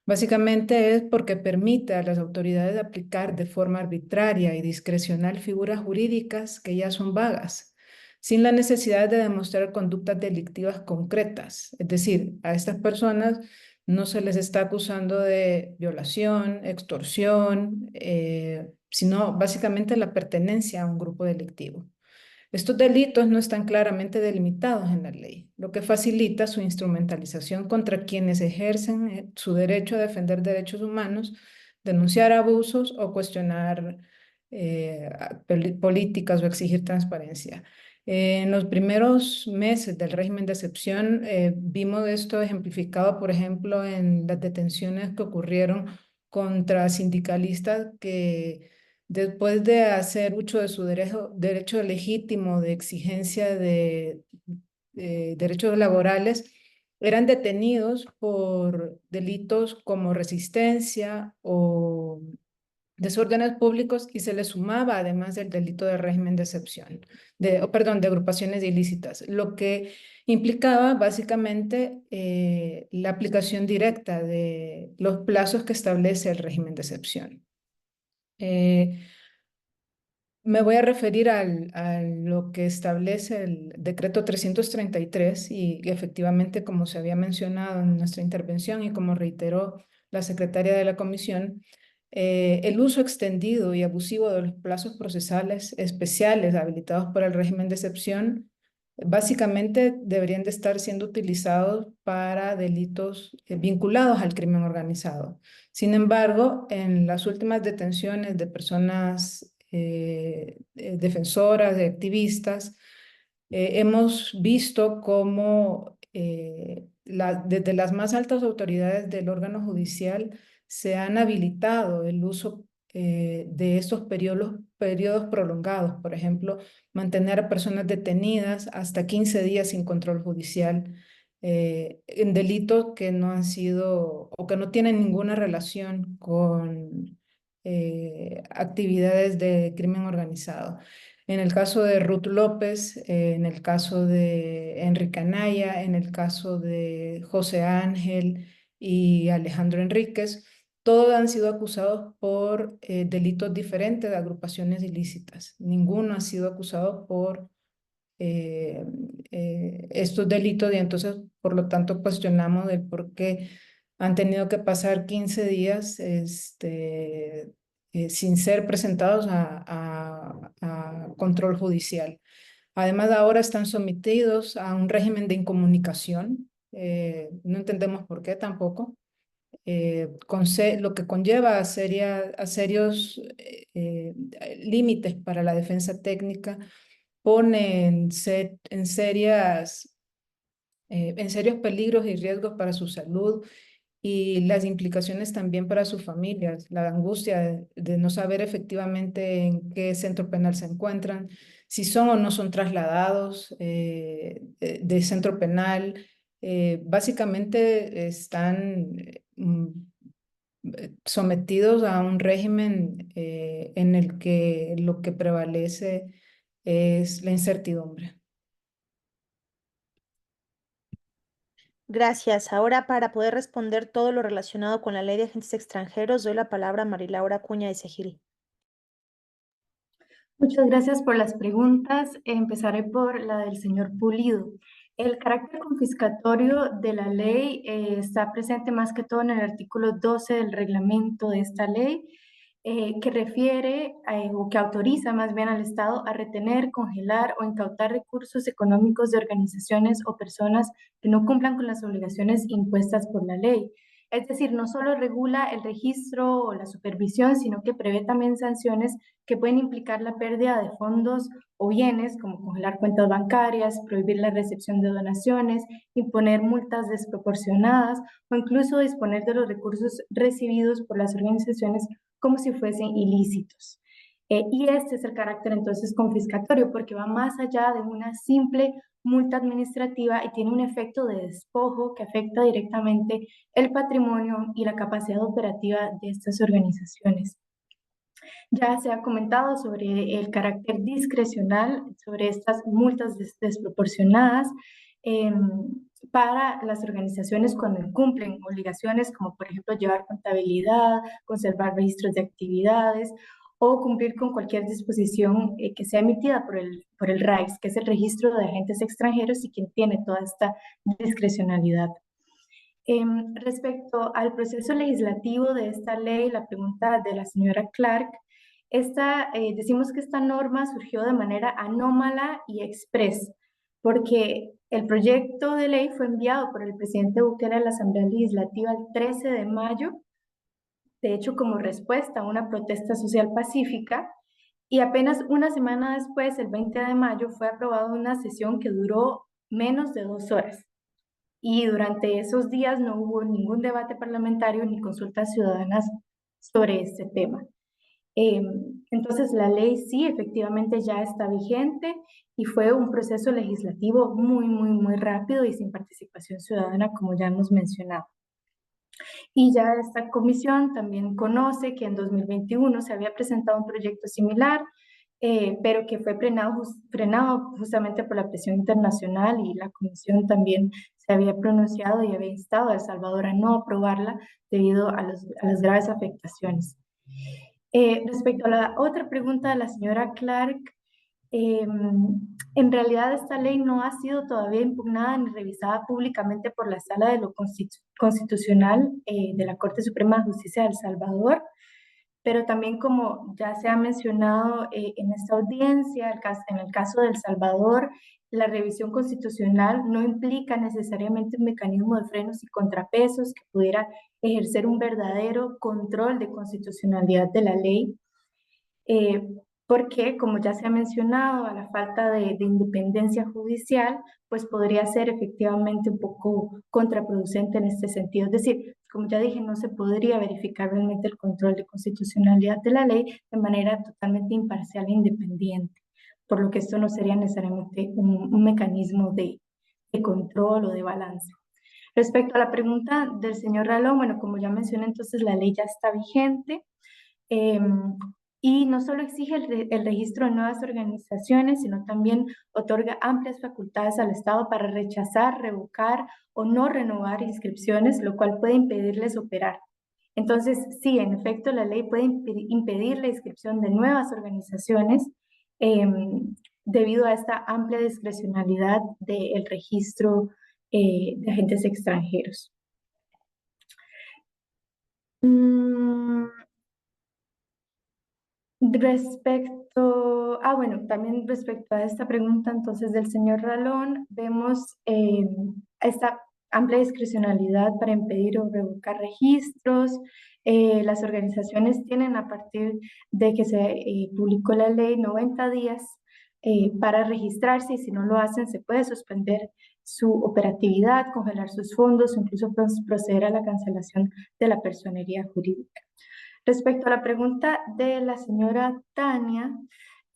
Básicamente es porque permite a las autoridades aplicar de forma arbitraria y discrecional figuras jurídicas que ya son vagas, sin la necesidad de demostrar conductas delictivas concretas. Es decir, a estas personas no se les está acusando de violación, extorsión, sino básicamente la pertenencia a un grupo delictivo. Estos delitos no están claramente delimitados en la ley, lo que facilita su instrumentalización contra quienes ejercen su derecho a defender derechos humanos, denunciar abusos o cuestionar políticas o exigir transparencia. En los primeros meses del régimen de excepción vimos esto ejemplificado, por ejemplo, en las detenciones que ocurrieron contra sindicalistas que, después de hacer uso de su derecho legítimo de exigencia de derechos laborales, eran detenidos por delitos como resistencia o desórdenes públicos, y se les sumaba además del delito de régimen de excepción, de agrupaciones ilícitas, lo que implicaba básicamente la aplicación directa de los plazos que establece el régimen de excepción. Me voy a referir a lo que establece el decreto 333 y efectivamente, como se había mencionado en nuestra intervención y como reiteró la secretaria de la comisión, el uso extendido y abusivo de los plazos procesales especiales habilitados por el régimen de excepción básicamente deberían de estar siendo utilizados para delitos vinculados al crimen organizado. Sin embargo, en las últimas detenciones de personas defensoras, de activistas, hemos visto cómo desde las más altas autoridades del órgano judicial se han habilitado el uso de estos periodos prolongados. Por ejemplo, mantener a personas detenidas hasta 15 días sin control judicial en delitos que no han sido o que no tienen ninguna relación con actividades de crimen organizado. En el caso de Ruth López, en el caso de Enrique Anaya, en el caso de José Ángel y Alejandro Enríquez, todos han sido acusados por delitos diferentes de agrupaciones ilícitas. Ninguno ha sido acusado por estos delitos, y entonces, por lo tanto, cuestionamos el por qué han tenido que pasar 15 días sin ser presentados a control judicial. Además, ahora están sometidos a un régimen de incomunicación. No entendemos por qué tampoco. Lo que conlleva a serios límites para la defensa técnica, pone en serios peligros y riesgos para su salud y las implicaciones también para sus familias, la angustia de no saber efectivamente en qué centro penal se encuentran, si son o no son trasladados de centro penal. Básicamente están sometidos a un régimen en el que lo que prevalece es la incertidumbre. Gracias. Ahora, para poder responder todo lo relacionado con la ley de agentes extranjeros, doy la palabra a Marilaura Acuña de Segil. Muchas gracias por las preguntas. Empezaré por la del señor Pulido. El carácter confiscatorio de la ley está presente más que todo en el artículo 12 del reglamento de esta ley, que refiere o que autoriza más bien al Estado a retener, congelar o incautar recursos económicos de organizaciones o personas que no cumplan con las obligaciones impuestas por la ley. Es decir, no solo regula el registro o la supervisión, sino que prevé también sanciones que pueden implicar la pérdida de fondos o bienes, como congelar cuentas bancarias, prohibir la recepción de donaciones, imponer multas desproporcionadas o incluso disponer de los recursos recibidos por las organizaciones como si fuesen ilícitos. Y este es el carácter entonces confiscatorio, porque va más allá de una simple multa administrativa y tiene un efecto de despojo que afecta directamente el patrimonio y la capacidad operativa de estas organizaciones. Ya se ha comentado sobre el carácter discrecional, sobre estas multas desproporcionadas para las organizaciones cuando cumplen obligaciones como por ejemplo llevar contabilidad, conservar registros de actividades o cumplir con cualquier disposición que sea emitida por el RAIS, que es el Registro de Agentes Extranjeros y quien tiene toda esta discrecionalidad. Respecto al proceso legislativo de esta ley, la pregunta de la señora Clark, decimos que esta norma surgió de manera anómala y express, porque el proyecto de ley fue enviado por el presidente Bukele a la Asamblea Legislativa el 13 de mayo, de hecho como respuesta a una protesta social pacífica, y apenas una semana después, el 20 de mayo, fue aprobado una sesión que duró menos de 2 horas. Y durante esos días no hubo ningún debate parlamentario ni consultas ciudadanas sobre este tema. Entonces la ley sí efectivamente ya está vigente y fue un proceso legislativo muy rápido y sin participación ciudadana, como ya hemos mencionado. Y ya esta comisión también conoce que en 2021 se había presentado un proyecto similar, pero que fue frenado justamente por la presión internacional, y la comisión también se había pronunciado y había instado a El Salvador a no aprobarla debido a las graves afectaciones. Respecto a la otra pregunta de la señora Clark, en realidad esta ley no ha sido todavía impugnada ni revisada públicamente por la Sala de lo Constitucional de la Corte Suprema de Justicia de El Salvador, pero también como ya se ha mencionado en esta audiencia, en el caso de El Salvador, la revisión constitucional no implica necesariamente un mecanismo de frenos y contrapesos que pudiera ejercer un verdadero control de constitucionalidad de la ley, porque, como ya se ha mencionado, a la falta de independencia judicial, pues podría ser efectivamente un poco contraproducente en este sentido. Es decir, como ya dije, no se podría verificar realmente el control de constitucionalidad de la ley de manera totalmente imparcial e independiente, por lo que esto no sería necesariamente un mecanismo de control o de balance. Respecto a la pregunta del señor Ralón, bueno, como ya mencioné, entonces la ley ya está vigente. Y no solo exige el registro de nuevas organizaciones, sino también otorga amplias facultades al Estado para rechazar, revocar o no renovar inscripciones, lo cual puede impedirles operar. Entonces, sí, en efecto, la ley puede impedir la inscripción de nuevas organizaciones debido a esta amplia discrecionalidad del registro de agentes extranjeros. También respecto a esta pregunta entonces del señor Ralón, vemos esta amplia discrecionalidad para impedir o revocar registros. Las organizaciones tienen, a partir de que se publicó la ley, 90 días para registrarse, y si no lo hacen se puede suspender su operatividad, congelar sus fondos o incluso proceder a la cancelación de la personería jurídica. Respecto a la pregunta de la señora Tania,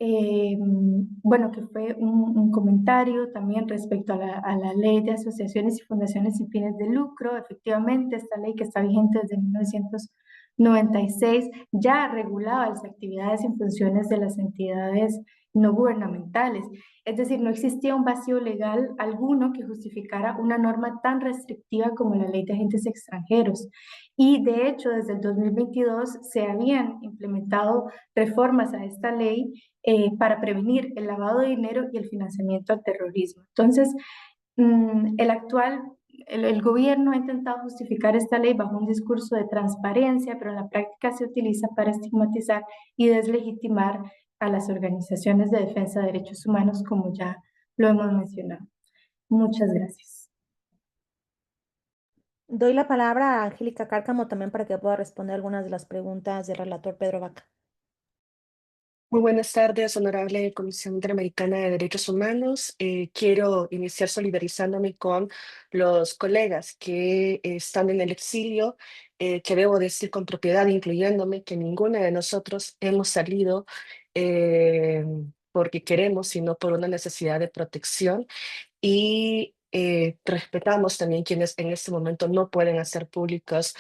bueno, que fue un comentario también respecto a la ley de asociaciones y fundaciones sin fines de lucro. Efectivamente, esta ley que está vigente desde 1996 ya regulaba las actividades y funciones de las entidades no gubernamentales. Es decir, no existía un vacío legal alguno que justificara una norma tan restrictiva como la ley de agentes extranjeros. Y de hecho, desde el 2022 se habían implementado reformas a esta ley para prevenir el lavado de dinero y el financiamiento al terrorismo. Entonces, el gobierno ha intentado justificar esta ley bajo un discurso de transparencia, pero en la práctica se utiliza para estigmatizar y deslegitimar a las organizaciones de defensa de derechos humanos, como ya lo hemos mencionado. Muchas gracias. Doy la palabra a Angélica Cárcamo también para que pueda responder algunas de las preguntas del relator Pedro Vaca. Muy buenas tardes, honorable Comisión Interamericana de Derechos Humanos. Quiero iniciar solidarizándome con los colegas que están en el exilio, que debo decir con propiedad, incluyéndome, que ninguna de nosotros hemos salido porque queremos, sino por una necesidad de protección. Y respetamos también quienes en este momento no pueden hacer públicos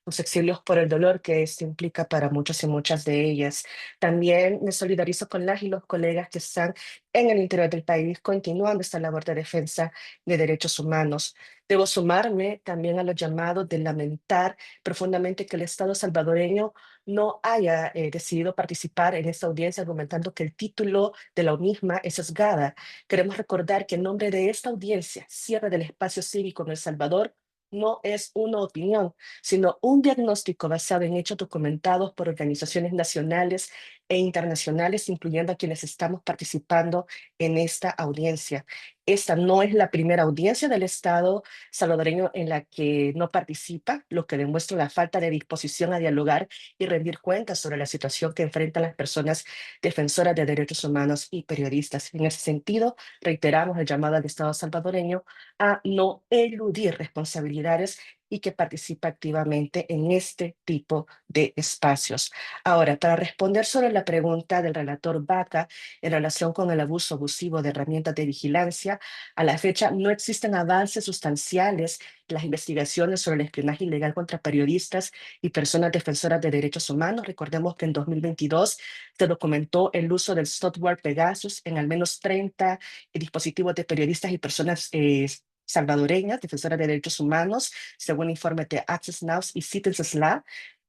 sus exilios por el dolor que esto implica para muchos y muchas de ellas. También me solidarizo con las y los colegas que están en el interior del país continuando esta labor de defensa de derechos humanos. Debo sumarme también a los llamados de lamentar profundamente que el Estado salvadoreño no haya decidido participar en esta audiencia, argumentando que el título de la misma es sesgada. Queremos recordar que en nombre de esta audiencia, cierre del espacio cívico en El Salvador, no es una opinión, sino un diagnóstico basado en hechos documentados por organizaciones nacionales e internacionales, incluyendo a quienes estamos participando en esta audiencia. Esta no es la primera audiencia del Estado salvadoreño en la que no participa, lo que demuestra la falta de disposición a dialogar y rendir cuentas sobre la situación que enfrentan las personas defensoras de derechos humanos y periodistas. En ese sentido, reiteramos el llamado al Estado salvadoreño a no eludir responsabilidades y que participe activamente en este tipo de espacios. Ahora, para responder sobre la pregunta del relator Vaca en relación con el abuso abusivo de herramientas de vigilancia, a la fecha no existen avances sustanciales en las investigaciones sobre el espionaje ilegal contra periodistas y personas defensoras de derechos humanos. Recordemos que en 2022 se documentó el uso del software Pegasus en al menos 30 dispositivos de periodistas y personas salvadoreñas, defensoras de derechos humanos, según informes de Access Now y Citizens Lab.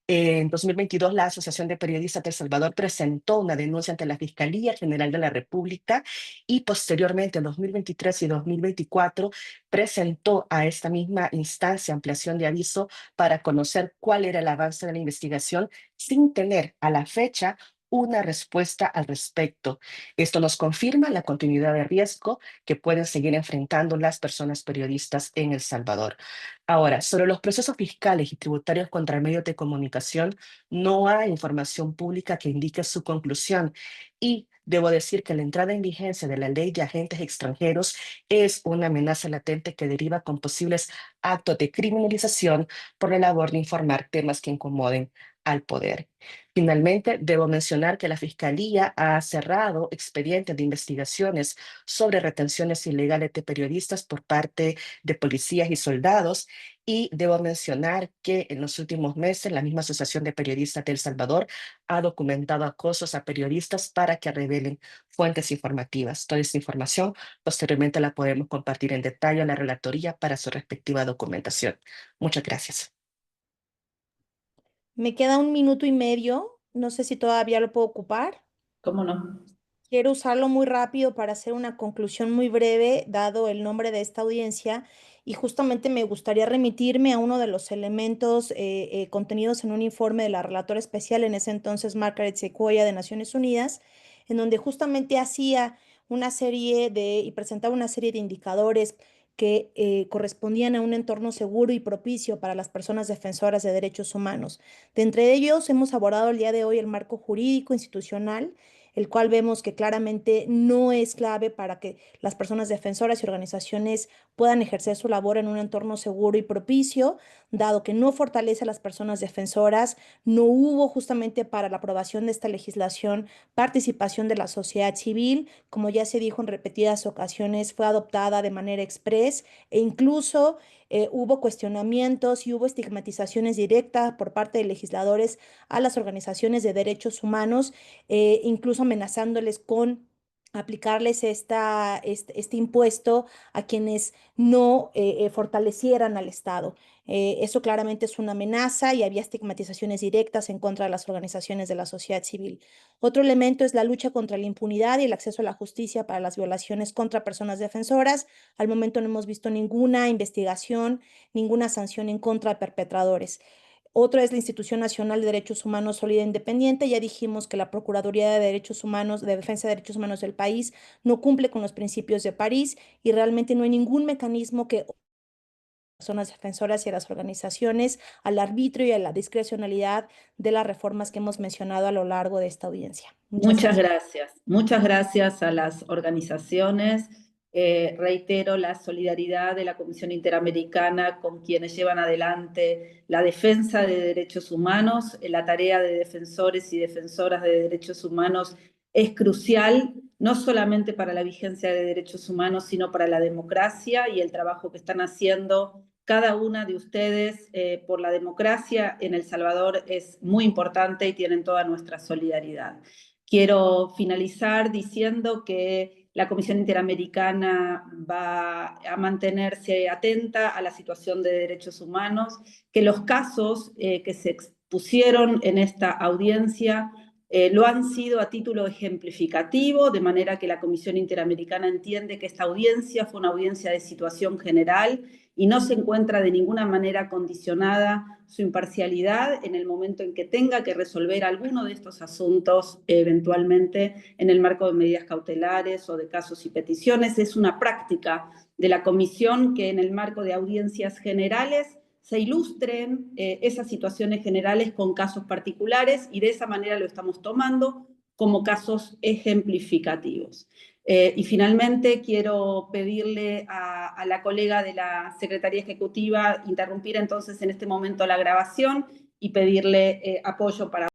En 2022, la Asociación de Periodistas de El Salvador presentó una denuncia ante la Fiscalía General de la República y posteriormente, en 2023 y 2024, presentó a esta misma instancia ampliación de aviso para conocer cuál era el avance de la investigación sin tener a la fecha una respuesta al respecto. Esto nos confirma la continuidad de riesgo que pueden seguir enfrentando las personas periodistas en El Salvador. Ahora, sobre los procesos fiscales y tributarios contra medios de comunicación, no hay información pública que indique su conclusión y debo decir que la entrada en vigencia de la ley de agentes extranjeros es una amenaza latente que deriva con posibles actos de criminalización por la labor de informar temas que incomoden al poder. Finalmente, debo mencionar que la Fiscalía ha cerrado expedientes de investigaciones sobre retenciones ilegales de periodistas por parte de policías y soldados, y debo mencionar que en los últimos meses la misma Asociación de Periodistas de El Salvador ha documentado acosos a periodistas para que revelen fuentes informativas. Toda esta información posteriormente la podemos compartir en detalle a la relatoría para su respectiva documentación. Muchas gracias. Me queda 1 minuto y medio. No sé si todavía lo puedo ocupar. ¿Cómo no? Quiero usarlo muy rápido para hacer una conclusión muy breve, dado el nombre de esta audiencia, y justamente me gustaría remitirme a uno de los elementos contenidos en un informe de la relatora especial, en ese entonces Margaret Sequoia de Naciones Unidas, en donde justamente hacía una serie y presentaba una serie de indicadores que correspondían a un entorno seguro y propicio para las personas defensoras de derechos humanos. De entre ellos hemos abordado el día de hoy el marco jurídico institucional, el cual vemos que claramente no es clave para que las personas defensoras y organizaciones puedan ejercer su labor en un entorno seguro y propicio, dado que no fortalece a las personas defensoras, no hubo justamente para la aprobación de esta legislación participación de la sociedad civil, como ya se dijo en repetidas ocasiones, fue adoptada de manera express e incluso hubo cuestionamientos y hubo estigmatizaciones directas por parte de legisladores a las organizaciones de derechos humanos, incluso amenazándoles con aplicarles este impuesto a quienes no fortalecieran al Estado. Eso claramente es una amenaza y había estigmatizaciones directas en contra de las organizaciones de la sociedad civil. Otro elemento es la lucha contra la impunidad y el acceso a la justicia para las violaciones contra personas defensoras. Al momento no hemos visto ninguna investigación, ninguna sanción en contra de perpetradores. Otro es la Institución Nacional de Derechos Humanos Sólida e Independiente. Ya dijimos que la Procuraduría de Derechos Humanos, de Defensa de Derechos Humanos del país, no cumple con los principios de París y realmente no hay ningún mecanismo que personas defensoras y a las organizaciones al arbitrio y a la discrecionalidad de las reformas que hemos mencionado a lo largo de esta audiencia. Muchas gracias. Muchas gracias a las organizaciones. Reitero la solidaridad de la Comisión Interamericana con quienes llevan adelante la defensa de derechos humanos. La tarea de defensores y defensoras de derechos humanos es crucial, no solamente para la vigencia de derechos humanos, sino para la democracia, y el trabajo que están haciendo cada una de ustedes por la democracia en El Salvador es muy importante y tienen toda nuestra solidaridad. Quiero finalizar diciendo que la Comisión Interamericana va a mantenerse atenta a la situación de derechos humanos, que los casos que se expusieron en esta audiencia lo han sido a título ejemplificativo, de manera que la Comisión Interamericana entiende que esta audiencia fue una audiencia de situación general y no se encuentra de ninguna manera condicionada su imparcialidad en el momento en que tenga que resolver alguno de estos asuntos, eventualmente en el marco de medidas cautelares o de casos y peticiones. Es una práctica de la Comisión que en el marco de audiencias generales se ilustren esas situaciones generales con casos particulares, y de esa manera lo estamos tomando como casos ejemplificativos. Y finalmente quiero pedirle a la colega de la Secretaría Ejecutiva interrumpir entonces en este momento la grabación y pedirle apoyo para